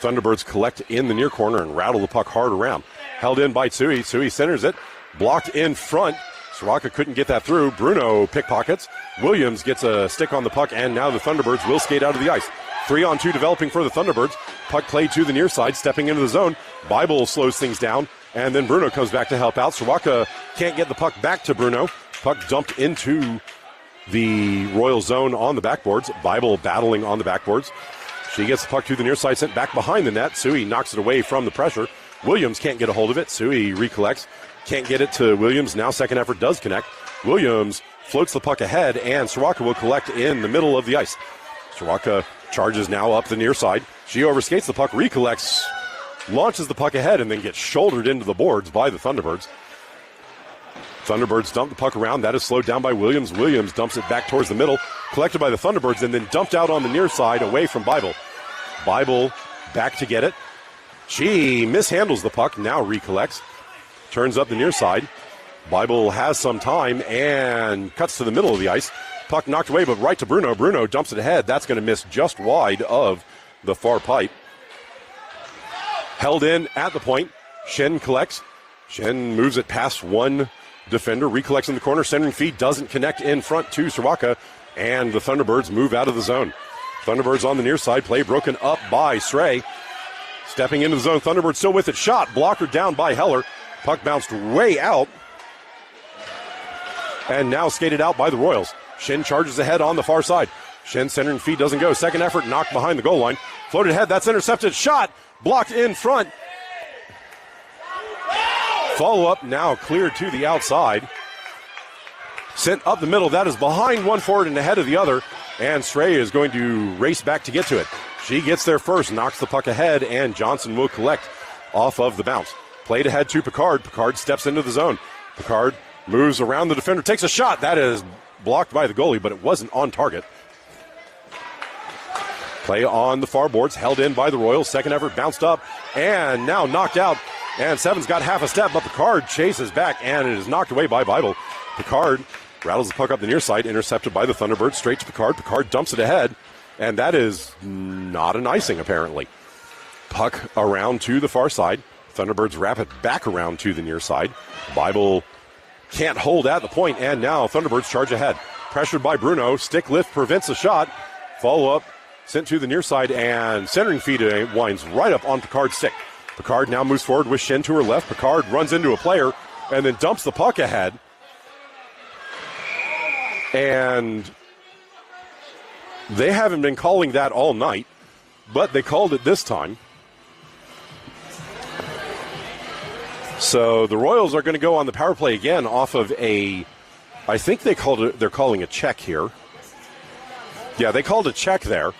Thunderbirds collect in the near corner and rattle the puck hard around. Held in by Tsui. Tsui centers it. Blocked in front. Sirwatka couldn't get that through. Bruno pickpockets. Williams gets a stick on the puck, and now the Thunderbirds will skate out of the ice. 3-on-2 developing for the Thunderbirds. Puck played to the near side, stepping into the zone. Bible slows things down, and then Bruno comes back to help out. Sirwatka can't get the puck back to Bruno. Puck dumped into the Royal zone on the backboards. Bible battling on the backboards. She gets the puck to the near side, sent back behind the net. Tsui knocks it away from the pressure. Williams can't get a hold of it. Tsui recollects. Can't get it to Williams. Now second effort does connect. Williams floats the puck ahead, and Sirwatka will collect in the middle of the ice. Sirwatka charges now up the near side. She overskates the puck, recollects, launches the puck ahead, and then gets shouldered into the boards by the Thunderbirds. Thunderbirds dump the puck around. That is slowed down by Williams. Williams dumps it back towards the middle, collected by the Thunderbirds, and then dumped out on the near side away from Bible. Bible back to get it. She mishandles the puck, now recollects. Turns up the near side. Bible has some time and cuts to the middle of the ice. Puck knocked away, but right to Bruno. Bruno dumps it ahead. That's going to miss just wide of the far pipe. Held in at the point. Shen collects. Shen moves it past one defender recollects in the corner. Centering feed doesn't connect in front to Srawaka, and the Thunderbirds move out of the zone. Thunderbirds on the near side. Play broken up by Sray. Stepping into the zone. Thunderbirds still with it. Shot. Blocker down by Heller. Puck bounced way out. And now skated out by the Royals. Shin charges ahead on the far side. Shin centering feed doesn't go. Second effort knocked behind the goal line. Floated ahead. That's intercepted. Shot. Blocked in front. Follow-up now cleared to the outside. Sent up the middle. That is behind one forward and ahead of the other. And Stray is going to race back to get to it. She gets there first, knocks the puck ahead, and Johnson will collect off of the bounce. Played ahead to Picard. Picard steps into the zone. Picard moves around the defender, takes a shot. That is blocked by the goalie, but it wasn't on target. Play on the far boards, held in by the Royals. Second effort, bounced up, and now knocked out. And Seven's got half a step, but Picard chases back, and it is knocked away by Bible. Picard rattles the puck up the near side, intercepted by the Thunderbirds, straight to Picard. Picard dumps it ahead, and that is not an icing, apparently. Puck around to the far side. Thunderbirds wrap it back around to the near side. Bible can't hold at the point, and now Thunderbirds charge ahead. Pressured by Bruno. Stick lift prevents a shot. Follow-up sent to the near side, and centering feed winds right up on Picard's stick. Picard now moves forward with Shin to her left. Picard runs into a player and then dumps the puck ahead. And they haven't been calling that all night, but they called it this time. So the Royals are going to go on the power play again off of I think they're calling a check here. Yeah, they called a check there.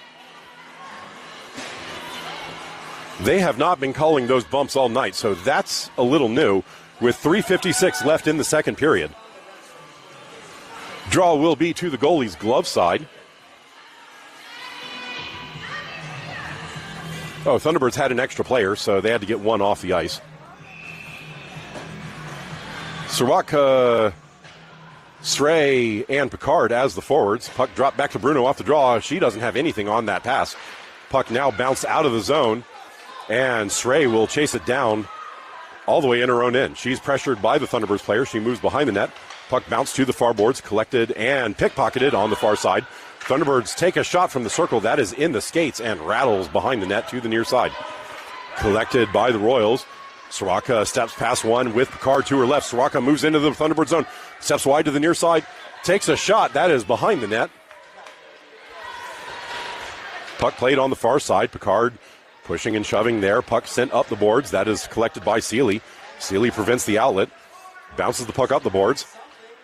They have not been calling those bumps all night, so that's a little new with 3:56 left in the second period. Draw will be to the goalie's glove side. Oh, Thunderbirds had an extra player, so they had to get one off the ice. Srawaka, Stray, and Picard as the forwards. Puck dropped back to Bruno off the draw. She doesn't have anything on that pass. Puck now bounced out of the zone, and Stray will chase it down all the way in her own end. She's pressured by the Thunderbirds player. She moves behind the net. Puck bounced to the far boards, collected and pickpocketed on the far side. Thunderbirds take a shot from the circle. That is in the skates and rattles behind the net to the near side. Collected by the Royals. Srawaka steps past one with Picard to her left. Srawaka moves into the Thunderbird zone. Steps wide to the near side. Takes a shot. That is behind the net. Puck played on the far side. Picard pushing and shoving there. Puck sent up the boards. That is collected by Seeley. Seeley prevents the outlet. Bounces the puck up the boards.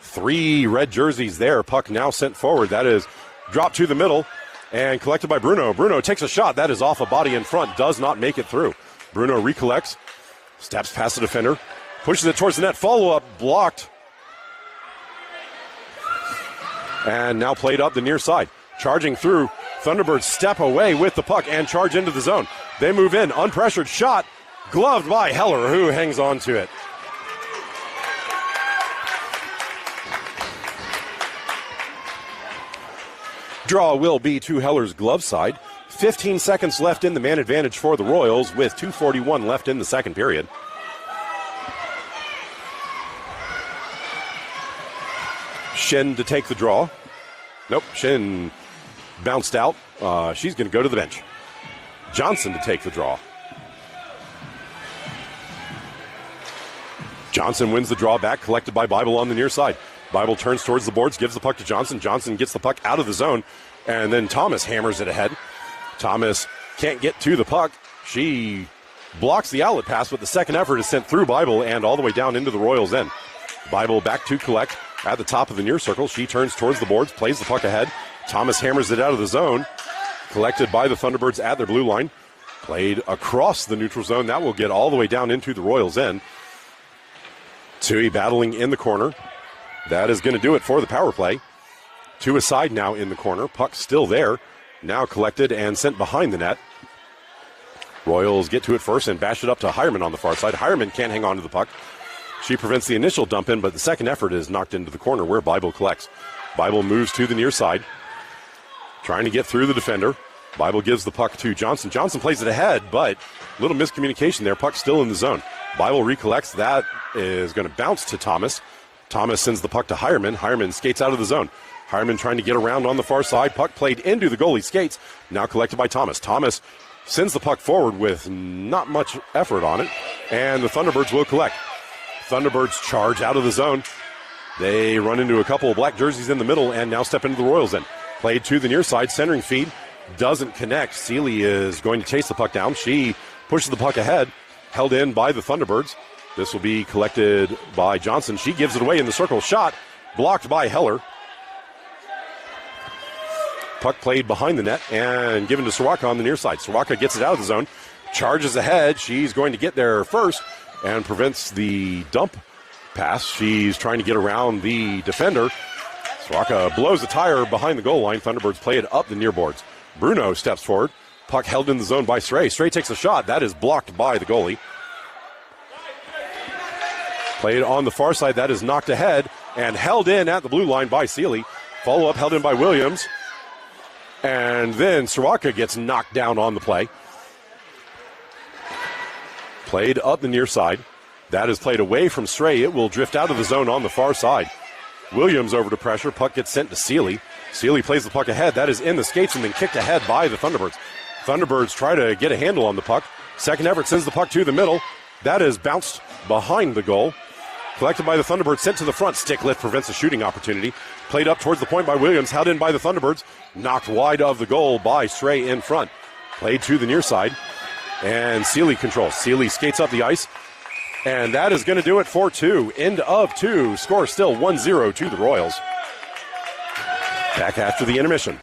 3 red jerseys there. Puck now sent forward. That is dropped to the middle and collected by Bruno. Bruno takes a shot. That is off a body in front. Does not make it through. Bruno recollects. Steps past the defender. Pushes it towards the net. Follow-up blocked. And now played up the near side. Charging through. Thunderbirds step away with the puck and charge into the zone. They move in. Unpressured shot. Gloved by Heller, who hangs on to it. Draw will be to Heller's glove side. 15 seconds left in the man advantage for the Royals with 2:41 left in the second period. Shin to take the draw. Nope, Shin bounced out. She's going to go to the bench. Johnson to take the draw. Johnson wins the draw back, collected by Bible on the near side. Bible turns towards the boards, gives the puck to Johnson. Johnson gets the puck out of the zone, and then Thomas hammers it ahead. Thomas can't get to the puck. She blocks the outlet pass, but the second effort is sent through Bible and all the way down into the Royals' end. Bible back to collect at the top of the near circle. She turns towards the boards, plays the puck ahead. Thomas hammers it out of the zone. Collected by the Thunderbirds at their blue line. Played across the neutral zone. That will get all the way down into the Royals' end. Tui battling in the corner. That is going to do it for the power play. To a side now in the corner. Puck still there. Now collected and sent behind the net. Royals get to it first and bash it up to Hireman on the far side. Hireman can't hang on to the puck. She prevents the initial dump in, but the second effort is knocked into the corner where Bible collects. Bible moves to the near side, trying to get through the defender. Bible gives the puck to Johnson. Johnson plays it ahead, but a little miscommunication there. Puck still in the zone. Bible recollects. That is going to bounce to Thomas. Thomas sends the puck to Hireman. Hireman skates out of the zone. Hireman trying to get around on the far side. Puck played into the goalie skates. Now collected by Thomas. Thomas sends the puck forward with not much effort on it. And the Thunderbirds will collect. Thunderbirds charge out of the zone. They run into a couple of black jerseys in the middle and now step into the Royals end. Played to the near side. Centering feed doesn't connect. Seeley is going to chase the puck down. She pushes the puck ahead. Held in by the Thunderbirds. This will be collected by Johnson. She gives it away in the circle. Shot blocked by Heller. Puck played behind the net and given to Soroka on the near side. Soroka gets it out of the zone. Charges ahead. She's going to get there first and prevents the dump pass. She's trying to get around the defender. Soroka blows the tire behind the goal line. Thunderbirds play it up the near boards. Bruno steps forward. Puck held in the zone by Stray. Stray takes a shot. That is blocked by the goalie. Played on the far side. That is knocked ahead and held in at the blue line by Seeley. Follow-up held in by Williams. And then Soroka gets knocked down on the play. Played up the near side. That is played away from Stray. It will drift out of the zone on the far side. Williams over to pressure. Puck gets sent to Seeley. Seeley plays the puck ahead. That is in the skates and then kicked ahead by the Thunderbirds. Thunderbirds try to get a handle on the puck. Second effort sends the puck to the middle. That is bounced behind the goal. Collected by the Thunderbirds, sent to the front. Stick lift prevents a shooting opportunity. Played up towards the point by Williams. Held in by the Thunderbirds. Knocked wide of the goal by Stray in front. Played to the near side. And Seeley controls. Seeley skates up the ice. And that is going to do it for two. End of two. Score still 1-0 to the Royals. Back after the intermission.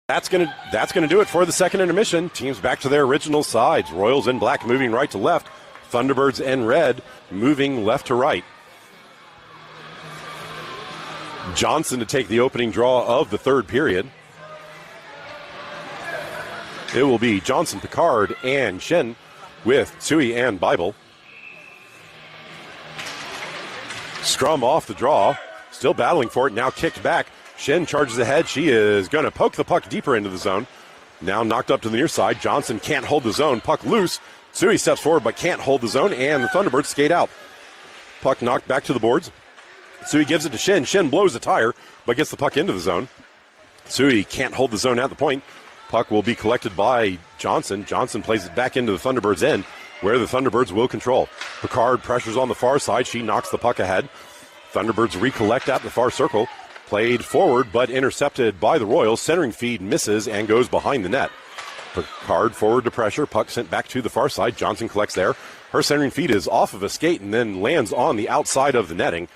That's gonna do it for the second intermission. Teams back to their original sides. Royals in black moving right to left. Thunderbirds in red moving left to right. Johnson to take the opening draw of the third period. It will be Johnson, Picard, and Shen with Tsui and Bible. Scrum off the draw. Still battling for it. Now kicked back. Shen charges ahead. She is going to poke the puck deeper into the zone. Now knocked up to the near side. Johnson can't hold the zone. Puck loose. Tsui steps forward but can't hold the zone, and the Thunderbirds skate out. Puck knocked back to the boards. Tsui gives it to Shen. Shen blows the tire but gets the puck into the zone. Tsui can't hold the zone at the point. Puck will be collected by Johnson. Johnson plays it back into the Thunderbirds' end, where the Thunderbirds will control. Picard pressures on the far side. She knocks the puck ahead. Thunderbirds recollect at the far circle. Played forward, but intercepted by the Royals. Centering feed misses and goes behind the net. Picard forward to pressure. Puck sent back to the far side. Johnson collects there. Her centering feed is off of a skate and then lands on the outside of the netting.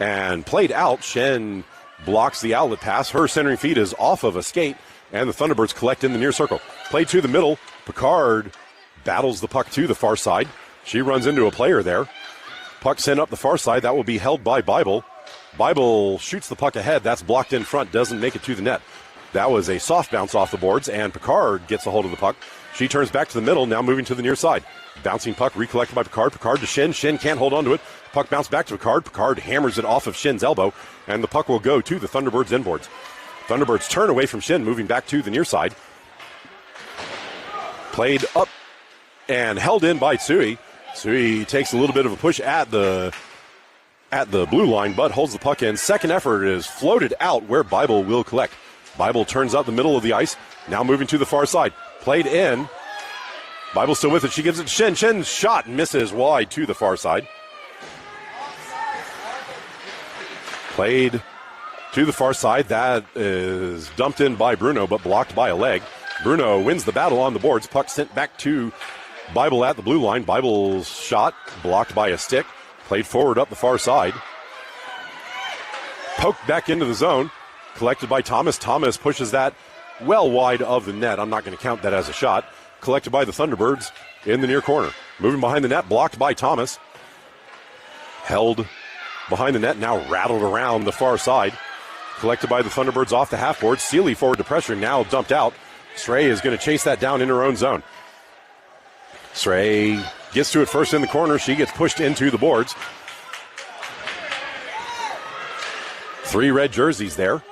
And played out. Shen blocks the outlet pass. Her centering feed is off of a skate, and the Thunderbirds collect in the near circle. Played to the middle. Picard battles the puck to the far side. She runs into a player there. Puck sent up the far side. That will be held by Bible. Bible shoots the puck ahead. That's blocked in front. Doesn't make it to the net. That was a soft bounce off the boards, and Picard gets a hold of the puck. She turns back to the middle, now moving to the near side. Bouncing puck, recollected by Picard. Picard to Shin. Shin can't hold on to it. Puck bounced back to Picard. Picard hammers it off of Shin's elbow, and the puck will go to the Thunderbirds inboards. Thunderbirds turn away from Shin, moving back to the near side. Played up and held in by Tsui. Tsui takes a little bit of a push at the blue line, but holds the puck in. Second effort is floated out where Bible will collect. Bible turns out the middle of the ice, now moving to the far side. Played in. Bible still with it. She gives it to Shin. Shin's shot misses wide to the far side. Played to the far side. That is dumped in by Bruno, but blocked by a leg. Bruno wins the battle on the boards. Puck sent back to Bible at the blue line. Bible's shot blocked by a stick. Played forward up the far side. Poked back into the zone. Collected by Thomas. Thomas pushes that well wide of the net. I'm not going to count that as a shot. Collected by the Thunderbirds in the near corner. Moving behind the net, blocked by Thomas. Held behind the net, now rattled around the far side. Collected by the Thunderbirds off the half board. Sealy forward to pressure, now dumped out. Stray is going to chase that down in her own zone. Stray gets to it first in the corner. She gets pushed into the boards. 3 red jerseys there.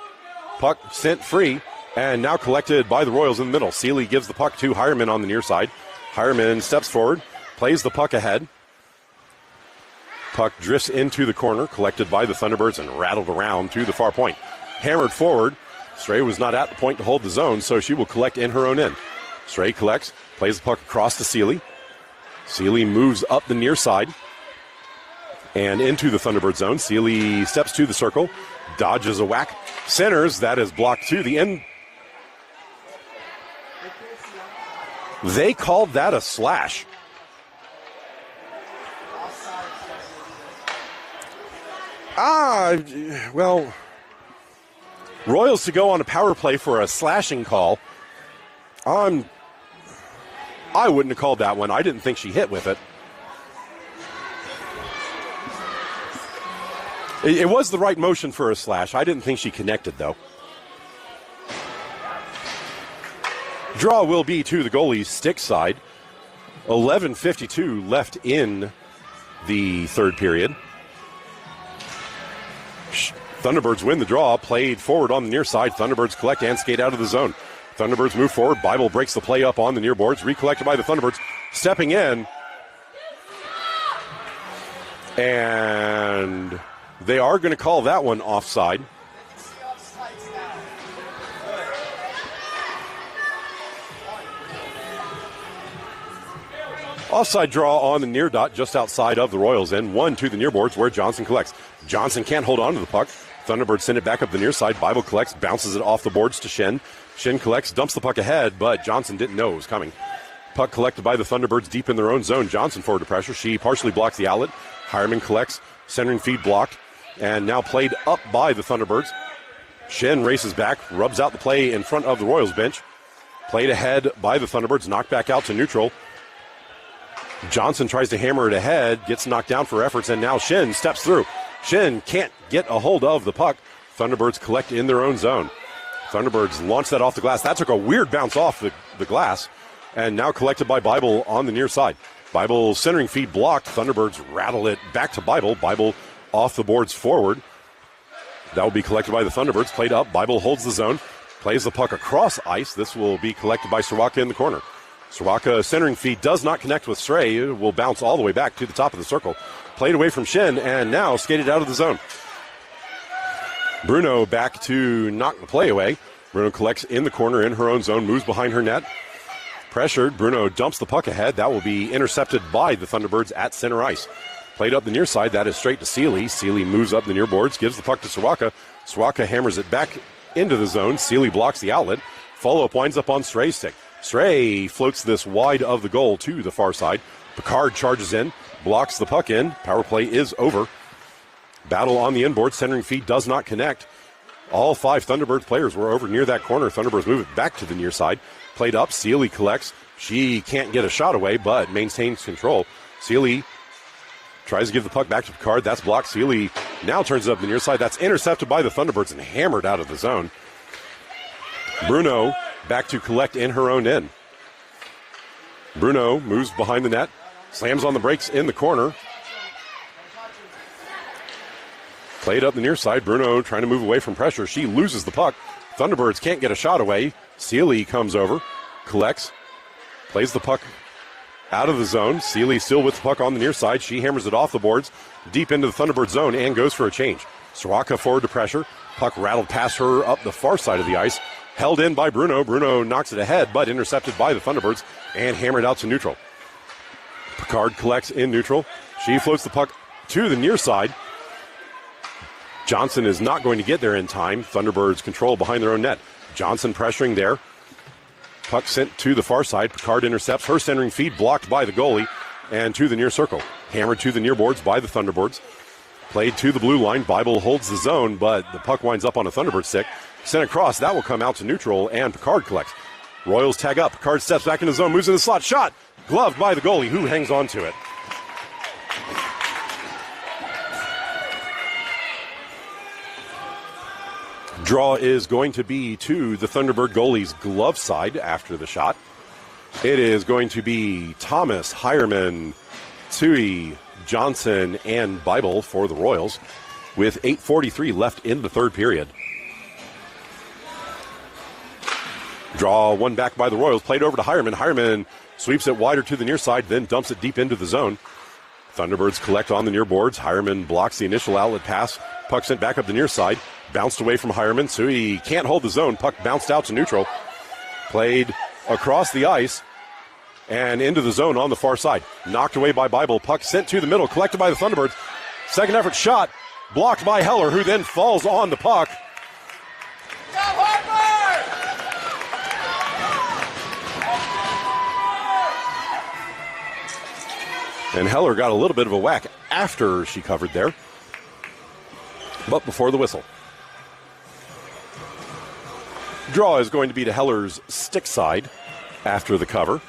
Puck sent free and now collected by the Royals in the middle. Sealy gives the puck to Hireman on the near side. Hireman steps forward, plays the puck ahead. Puck drifts into the corner, collected by the Thunderbirds and rattled around to the far point. Hammered forward. Stray was not at the point to hold the zone, so she will collect in her own end. Stray collects, plays the puck across to Sealy. Sealy moves up the near side and into the Thunderbird zone. Sealy steps to the circle, dodges a whack, centers. That is blocked to the end. They called that a slash. Well, Royals to go on a power play for a slashing call. I wouldn't have called that one. I didn't think she hit with it. It was the right motion for a slash. I didn't think she connected, though. Draw will be to the goalie's stick side. 11:52 left in the third period. Thunderbirds win the draw. Played forward on the near side. Thunderbirds collect and skate out of the zone. Thunderbirds move forward. Bible breaks the play up on the near boards. Recollected by the Thunderbirds. Stepping in. And they are going to call that one offside. Offside draw on the near dot just outside of the Royals end. 1 to the near boards where Johnson collects. Johnson can't hold on to the puck. Thunderbirds send it back up the near side. Bible collects, bounces it off the boards to Shin. Shin collects, dumps the puck ahead, but Johnson didn't know it was coming. Puck collected by the Thunderbirds deep in their own zone. Johnson forward to pressure. She partially blocks the outlet. Hireman collects, centering feed blocked, and now played up by the Thunderbirds. Shin races back, rubs out the play in front of the Royals bench. Played ahead by the Thunderbirds, knocked back out to neutral. Johnson tries to hammer it ahead, gets knocked down for efforts, and now Shin steps through. Shin can't get a hold of the puck. Thunderbirds collect in their own zone. Thunderbirds launch that off the glass. That took a weird bounce off the glass, and now collected by Bible on the near side. Bible centering feed blocked. Thunderbirds rattle it back to Bible. Bible off the boards forward. That will be collected by the Thunderbirds. Played up. Bible holds the zone. Plays the puck across ice. This will be collected by Sawaka in the corner. Sawaka centering feed does not connect with Stray. It will bounce all the way back to the top of the circle. Played away from Shin and now skated out of the zone. Bruno back to knock the play away. Bruno collects in the corner in her own zone, moves behind her net. Pressured, Bruno dumps the puck ahead. That will be intercepted by the Thunderbirds at center ice. Played up the near side, that is straight to Sealy. Sealy moves up the near boards, gives the puck to Sawaka. Sawaka hammers it back into the zone. Sealy blocks the outlet. Follow-up winds up on Stray's stick. Stray floats this wide of the goal to the far side. Picard charges in, blocks the puck in. Power play is over. Battle on the inboard. Centering feed does not connect. All 5 Thunderbirds players were over near that corner. Thunderbirds move it back to the near side. Played up. Sealy collects. She can't get a shot away, but maintains control. Sealy tries to give the puck back to Picard. That's blocked. Sealy now turns it up the near side. That's intercepted by the Thunderbirds and hammered out of the zone. Bruno back to collect in her own end. Bruno moves behind the net, slams on the brakes in the corner. Played up the near side. Bruno trying to move away from pressure. She loses the puck. Thunderbirds can't get a shot away. Seeley comes over, collects, plays the puck out of the zone. Seeley still with the puck on the near side. She hammers it off the boards, deep into the Thunderbird zone, and goes for a change. Soroka forward to pressure. Puck rattled past her up the far side of the ice. Held in by Bruno. Bruno knocks it ahead, but intercepted by the Thunderbirds and hammered out to neutral. Picard collects in neutral. She floats the puck to the near side. Johnson is not going to get there in time. Thunderbirds control behind their own net. Johnson pressuring there. Puck sent to the far side. Picard intercepts her centering feed, blocked by the goalie, and to the near circle. Hammered to the near boards by the Thunderbirds. Played to the blue line. Bible holds the zone, but the puck winds up on a Thunderbird stick. Sent across. That will come out to neutral, and Picard collects. Royals tag up. Picard steps back in the zone, moves in the slot. Shot! Gloved by the goalie, who hangs on to it. Draw is going to be to the Thunderbird goalie's glove side after the shot. It is going to be Thomas, Hireman, Tsui, Johnson, and Bible for the Royals with 8:43 left in the third period. Draw one back by the Royals, played over to Hireman. Hireman sweeps it wider to the near side, then dumps it deep into the zone. Thunderbirds collect on the near boards. Hireman blocks the initial outlet pass. Puck sent back up the near side. Bounced away from Hireman. Tsui can't hold the zone. Puck bounced out to neutral. Played across the ice and into the zone on the far side. Knocked away by Bible. Puck sent to the middle, collected by the Thunderbirds. Second effort shot, blocked by Heller, who then falls on the puck. And Heller got a little bit of a whack after she covered there, but before the whistle. Draw is going to be to Heller's stick side after the cover.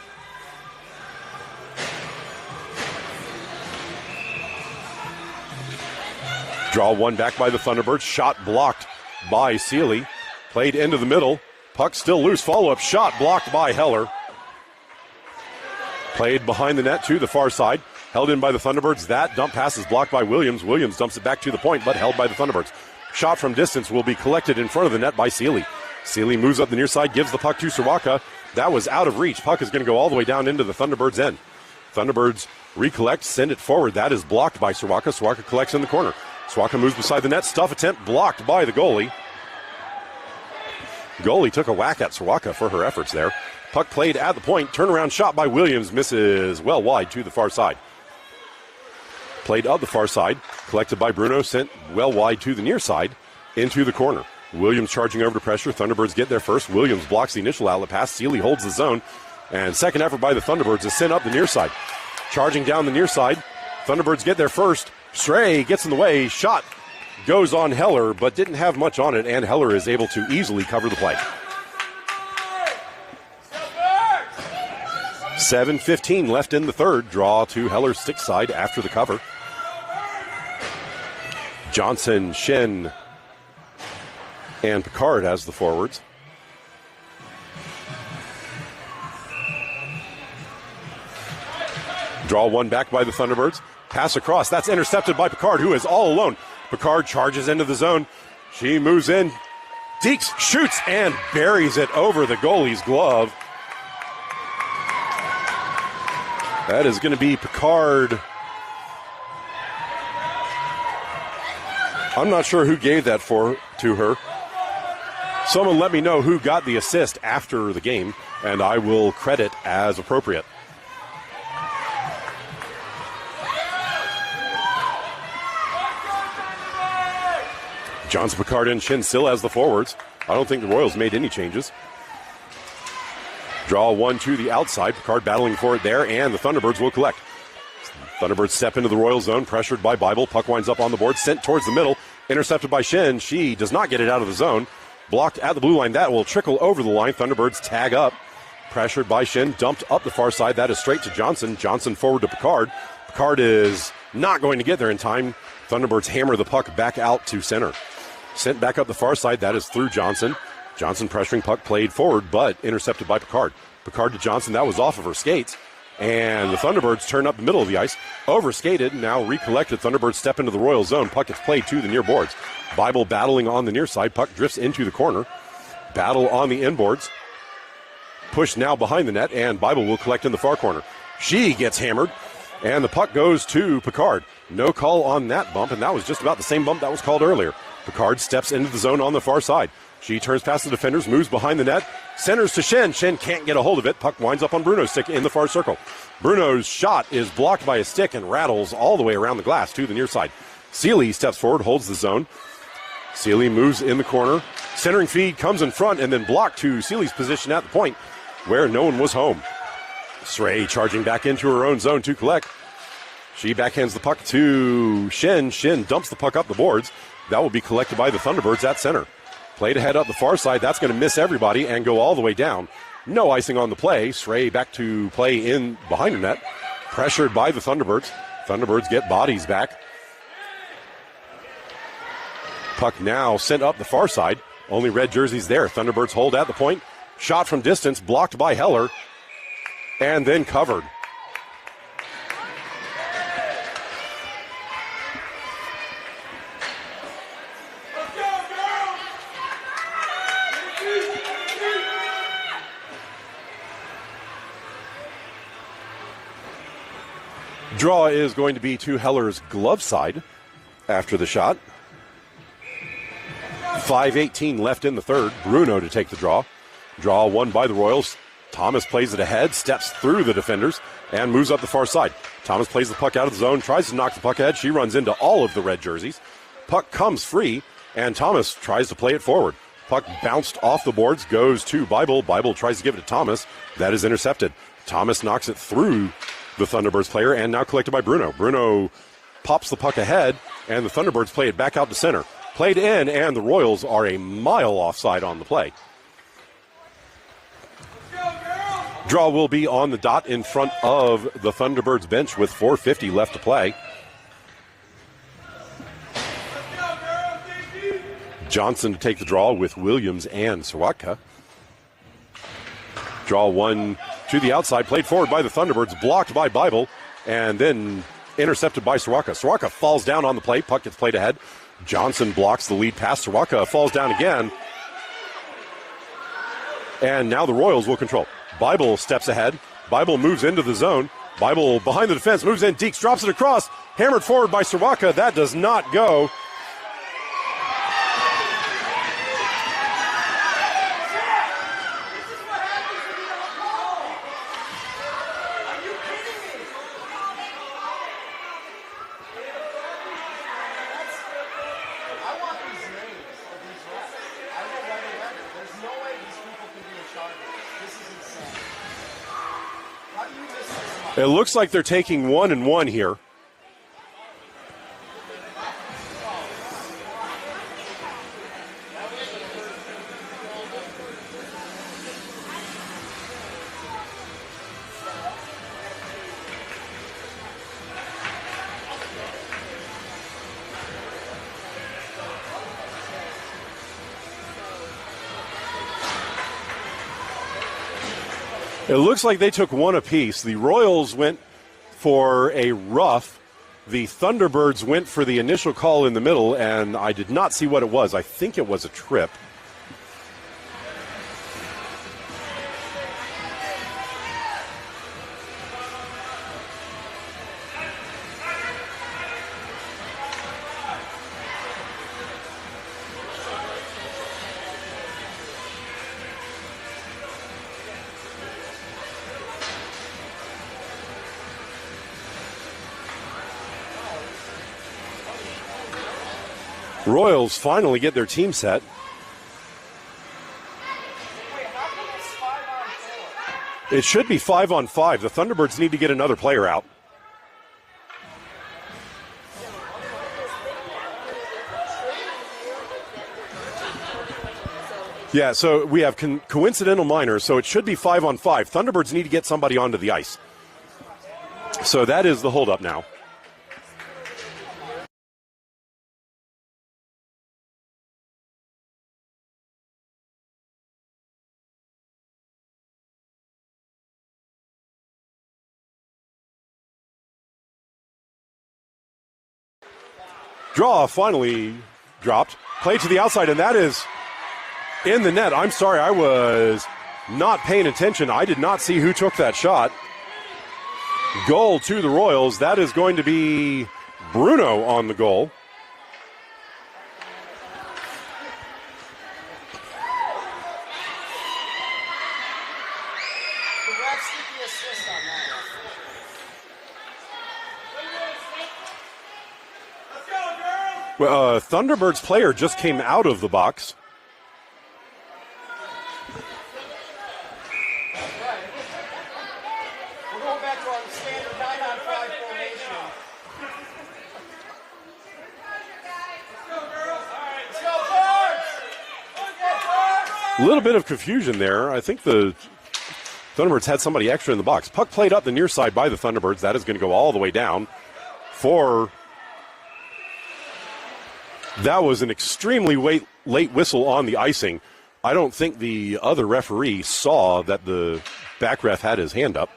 Draw one back by the Thunderbirds. Shot blocked by Seeley. Played into the middle. Puck still loose. Follow-up shot blocked by Heller. Played behind the net to the far side. Held in by the Thunderbirds. That dump pass is blocked by Williams. Williams dumps it back to the point, but held by the Thunderbirds. Shot from distance will be collected in front of the net by Seeley. Seeley moves up the near side, gives the puck to Soroka. That was out of reach. Puck is going to go all the way down into the Thunderbirds' end. Thunderbirds recollect, send it forward. That is blocked by Soroka. Soroka collects in the corner. Soroka moves beside the net. Stuff attempt blocked by the goalie. Goalie took a whack at Soroka for her efforts there. Puck played at the point. Turnaround shot by Williams. Misses well wide to the far side. Played up the far side. Collected by Bruno. Sent well wide to the near side. Into the corner. Williams charging over to pressure. Thunderbirds get there first. Williams blocks the initial outlet pass. Seeley holds the zone. And second effort by the Thunderbirds is sent up the near side. Charging down the near side. Thunderbirds get there first. Stray gets in the way. Shot goes on Heller, but didn't have much on it, and Heller is able to easily cover the play. 7:15 left in the third. Draw to Heller's stick side after the cover. Johnson, Shen, and Picard as the forwards. Draw one back by the Thunderbirds. Pass across. That's intercepted by Picard, who is all alone. Picard charges into the zone. She moves in. Deeks shoots and buries it over the goalie's glove. That is going to be Picard. I'm not sure who gave that to her. Someone let me know who got the assist after the game, and I will credit as appropriate. Johnson, Picard, and Shin still as the forwards. I don't think the Royals made any changes. Draw one to the outside. Picard battling for it there, and the Thunderbirds will collect. Thunderbirds step into the Royal zone, pressured by Bible. Puck winds up on the board, sent towards the middle. Intercepted by Shin. She does not get it out of the zone. Blocked at the blue line. That will trickle over the line. Thunderbirds tag up. Pressured by Shin. Dumped up the far side. That is straight to Johnson. Johnson forward to Picard. Picard is not going to get there in time. Thunderbirds hammer the puck back out to center. Sent back up the far side. That is through Johnson. Johnson pressuring, puck played forward, but intercepted by Picard. Picard to Johnson, that was off of her skates. And the Thunderbirds turn up the middle of the ice, overskated, now recollected. Thunderbirds step into the Royal zone. Puck gets played to the near boards. Bible battling on the near side. Puck drifts into the corner. Battle on the inboards. Push now behind the net, and Bible will collect in the far corner. She gets hammered, and the puck goes to Picard. No call on that bump, and that was just about the same bump that was called earlier. Picard steps into the zone on the far side. She turns past the defenders, moves behind the net, centers to Shen. Shen can't get a hold of it. Puck winds up on Bruno's stick in the far circle. Bruno's shot is blocked by a stick and rattles all the way around the glass to the near side. Seeley steps forward, holds the zone. Seeley moves in the corner. Centering feed comes in front and then blocked to Seeley's position at the point where no one was home. Sray charging back into her own zone to collect. She backhands the puck to Shen. Shen dumps the puck up the boards. That will be collected by the Thunderbirds at center. Played ahead up the far side. That's going to miss everybody and go all the way down. No icing on the play. Sray back to play in behind the net. Pressured by the Thunderbirds. Thunderbirds get bodies back. Puck now sent up the far side. Only red jerseys there. Thunderbirds hold at the point. Shot from distance, blocked by Heller. And then covered. Draw is going to be to Heller's glove side after the shot. 5:18 left in the third. Bruno to take the draw. Draw won by the Royals. Thomas plays it ahead, steps through the defenders, and moves up the far side. Thomas plays the puck out of the zone, tries to knock the puck ahead. She runs into all of the red jerseys. Puck comes free, and Thomas tries to play it forward. Puck bounced off the boards, goes to Bible. Bible tries to give it to Thomas. That is intercepted. Thomas knocks it through the Thunderbirds player, and now collected by Bruno. Bruno pops the puck ahead, and the Thunderbirds play it back out to center. Played in, and the Royals are a mile offside on the play. Draw will be on the dot in front of the Thunderbirds bench with 4:50 left to play. Johnson to take the draw with Williams and Swatka. Draw one to the outside, played forward by the Thunderbirds, blocked by Bible, and then intercepted by Sawaka. Sawaka falls down on the play, puck gets played ahead. Johnson blocks the lead pass. Sawaka falls down again. And now the Royals will control. Bible steps ahead. Bible moves into the zone. Bible behind the defense, moves in. Deeks drops it across. Hammered forward by Sawaka. That does not go. It looks like they're taking 1-1 here. It looks like they took one apiece. The Royals went for a rough. The Thunderbirds went for the initial call in the middle, and I did not see what it was. I think it was a trip. Royals finally get their team set. It should be 5-on-5. The Thunderbirds need to get another player out. Yeah, so we have coincidental minors, so it should be 5-on-5. Thunderbirds need to get somebody onto the ice. So that is the holdup now. Draw finally dropped. Play to the outside, and that is in the net. I'm sorry, I was not paying attention. I did not see who took that shot. Goal to the Royals. That is going to be Bruno on the goal. The refs get the assist on that one. Let's go, girls! Thunderbirds player just came out of the box. We're going back to our standard 9-on-5 formation. Let's go, girls! All right, let's go, Birds! Let's go, Birds! A little bit of confusion there. I think the Thunderbirds had somebody extra in the box. Puck played up the near side by the Thunderbirds. That is going to go all the way down for... That was an extremely late whistle on the icing. I don't think the other referee saw that the back ref had his hand up.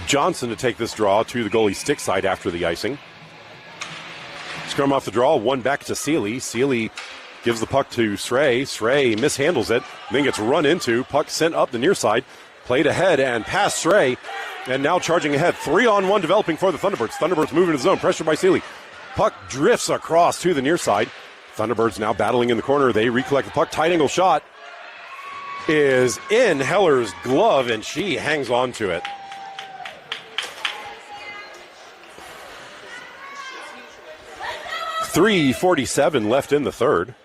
Johnson to take this draw to the goalie stick side after the icing. Scrum off the draw, one back to Seeley. Seeley gives the puck to Srey. Srey mishandles it, then gets run into. Puck sent up the near side, played ahead and past Srey. And now charging ahead, 3-on-1 developing for the Thunderbirds. Thunderbirds moving to zone, pressure by Seeley. Puck drifts across to the near side. Thunderbirds now battling in the corner. They recollect the puck. Tight angle shot is in Heller's glove, and she hangs on to it. .347 left in the third.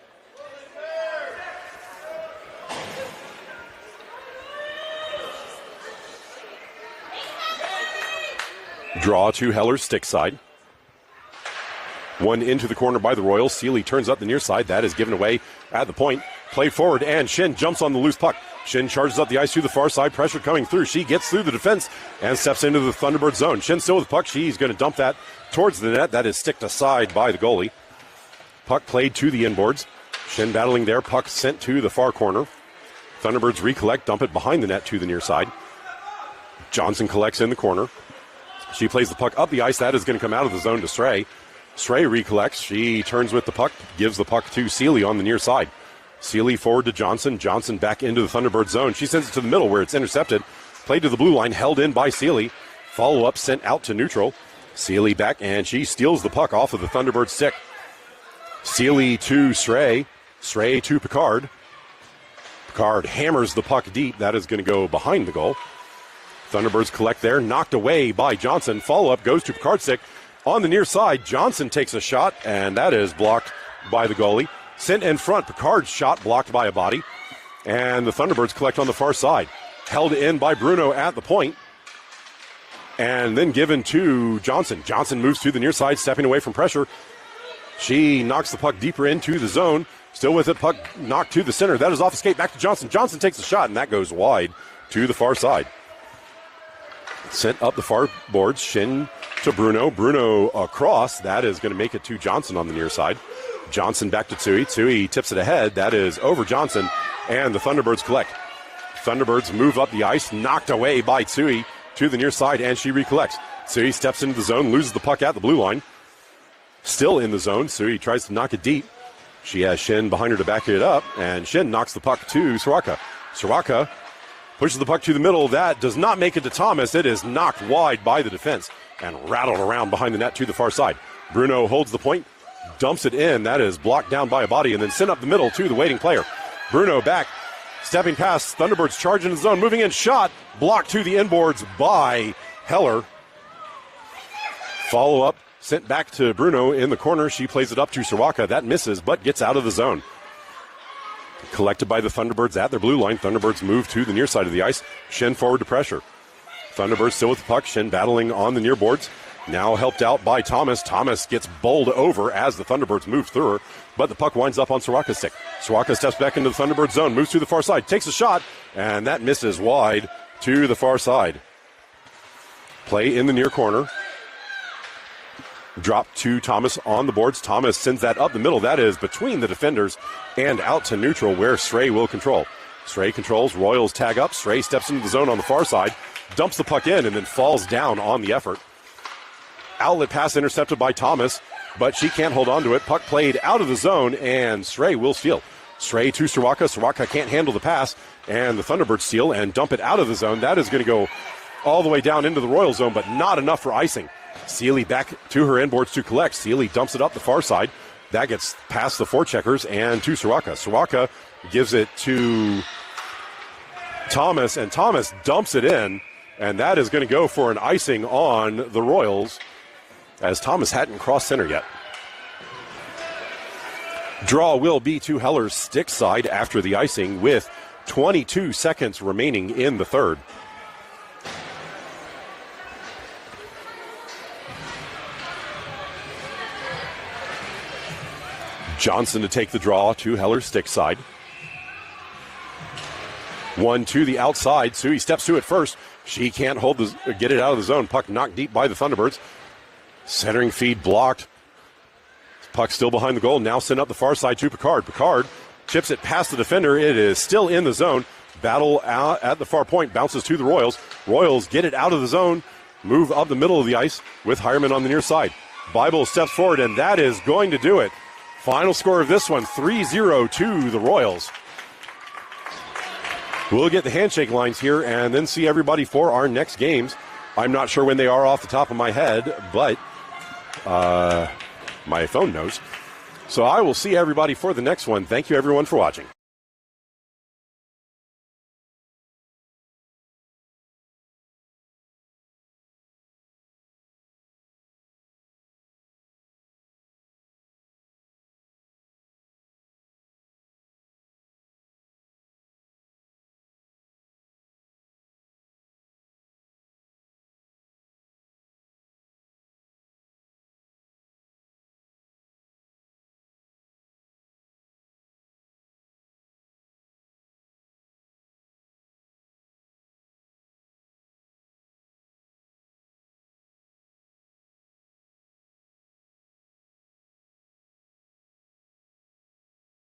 Draw to Heller's stick side. One into the corner by the Royals. Seeley turns up the near side. That is given away at the point. Play forward, and Shin jumps on the loose puck. Shin charges up the ice to the far side. Pressure coming through. She gets through the defense and steps into the Thunderbird zone. Shin still with the puck. She's going to dump that towards the net. That is sticked aside by the goalie. Puck played to the inboards. Shin battling there. Puck sent to the far corner. Thunderbirds recollect, dump it behind the net to the near side. Johnson collects in the corner. She plays the puck up the ice. That is going to come out of the zone to Srey. Srey recollects. She turns with the puck, gives the puck to Seeley on the near side. Seeley forward to Johnson. Johnson back into the Thunderbird zone. She sends it to the middle where it's intercepted. Played to the blue line, held in by Seeley. Follow-up sent out to neutral. Seeley back, and she steals the puck off of the Thunderbird stick. Seeley to Srey. Srey to Picard. Picard hammers the puck deep. That is going to go behind the goal. Thunderbirds collect there. Knocked away by Johnson. Follow-up goes to Picard's stick. On the near side, Johnson takes a shot, and that is blocked by the goalie. Sent in front. Picard's shot blocked by a body. And the Thunderbirds collect on the far side. Held in by Bruno at the point. And then given to Johnson. Johnson moves to the near side, stepping away from pressure. She knocks the puck deeper into the zone. Still with it, puck knocked to the center. That is off the skate, back to Johnson. Johnson takes a shot, and that goes wide to the far side. Sent up the far boards. Shin to Bruno. Bruno across. That is going to make it to Johnson on the near side. Johnson back to Tsui. Tsui tips it ahead. That is over Johnson, and the Thunderbirds collect. Thunderbirds move up the ice, knocked away by Tsui to the near side, and she recollects. Tsui steps into the zone, loses the puck at the blue line. Still in the zone. Tsui tries to knock it deep. She has Shin behind her to back it up, and Shin knocks the puck to Soraka. Soraka pushes the puck to the middle. That does not make it to Thomas. It is knocked wide by the defense and rattled around behind the net to the far side. Bruno holds the point, dumps it in. That is blocked down by a body and then sent up the middle to the waiting player. Bruno back, stepping past. Thunderbirds charge into the zone, moving in, shot, blocked to the inboards by Heller. Follow up, sent back to Bruno in the corner. She plays it up to Soraka. That misses, but gets out of the zone. Collected by the Thunderbirds at their blue line. Thunderbirds move to the near side of the ice. Shin forward to pressure. Thunderbirds still with the puck. Shin battling on the near boards. Now helped out by Thomas. Thomas gets bowled over as the Thunderbirds move through her, but the puck winds up on Soraka's stick. Soraka steps back into the Thunderbird zone, moves to the far side, takes a shot, and that misses wide to the far side. Play in the near corner. Drop to Thomas on the boards. Thomas sends that up the middle. That is between the defenders and out to neutral where Stray will control. Stray controls. Royals tag up. Stray steps into the zone on the far side, dumps the puck in, and then falls down on the effort. Outlet pass intercepted by Thomas, but she can't hold on to it. Puck played out of the zone, and Stray will steal. Stray to Soroka. Soroka can't handle the pass, and the Thunderbirds steal and dump it out of the zone. That is going to go all the way down into the Royal zone, but not enough for icing. Sealy back to her inboards to collect. Sealy dumps it up the far side. That gets past the forecheckers and to Soroka. Soroka gives it to Thomas, and Thomas dumps it in, and that is going to go for an icing on the Royals, as Thomas hadn't crossed center yet. Draw will be to Heller's stick side after the icing with 22 seconds remaining in the third. Johnson to take the draw to Heller's stick side. One to the outside. Sui steps to it first. She can't get it out of the zone. Puck knocked deep by the Thunderbirds. Centering feed blocked. Puck still behind the goal. Now sent up the far side to Picard. Picard chips it past the defender. It is still in the zone. Battle out at the far point. Bounces to the Royals. Royals get it out of the zone. Move up the middle of the ice with Hireman on the near side. Bible steps forward, and that is going to do it. Final score of this one, 3-0 to the Royals. We'll get the handshake lines here and then see everybody for our next games. I'm not sure when they are off the top of my head, but my phone knows. So I will see everybody for the next one. Thank you, everyone, for watching.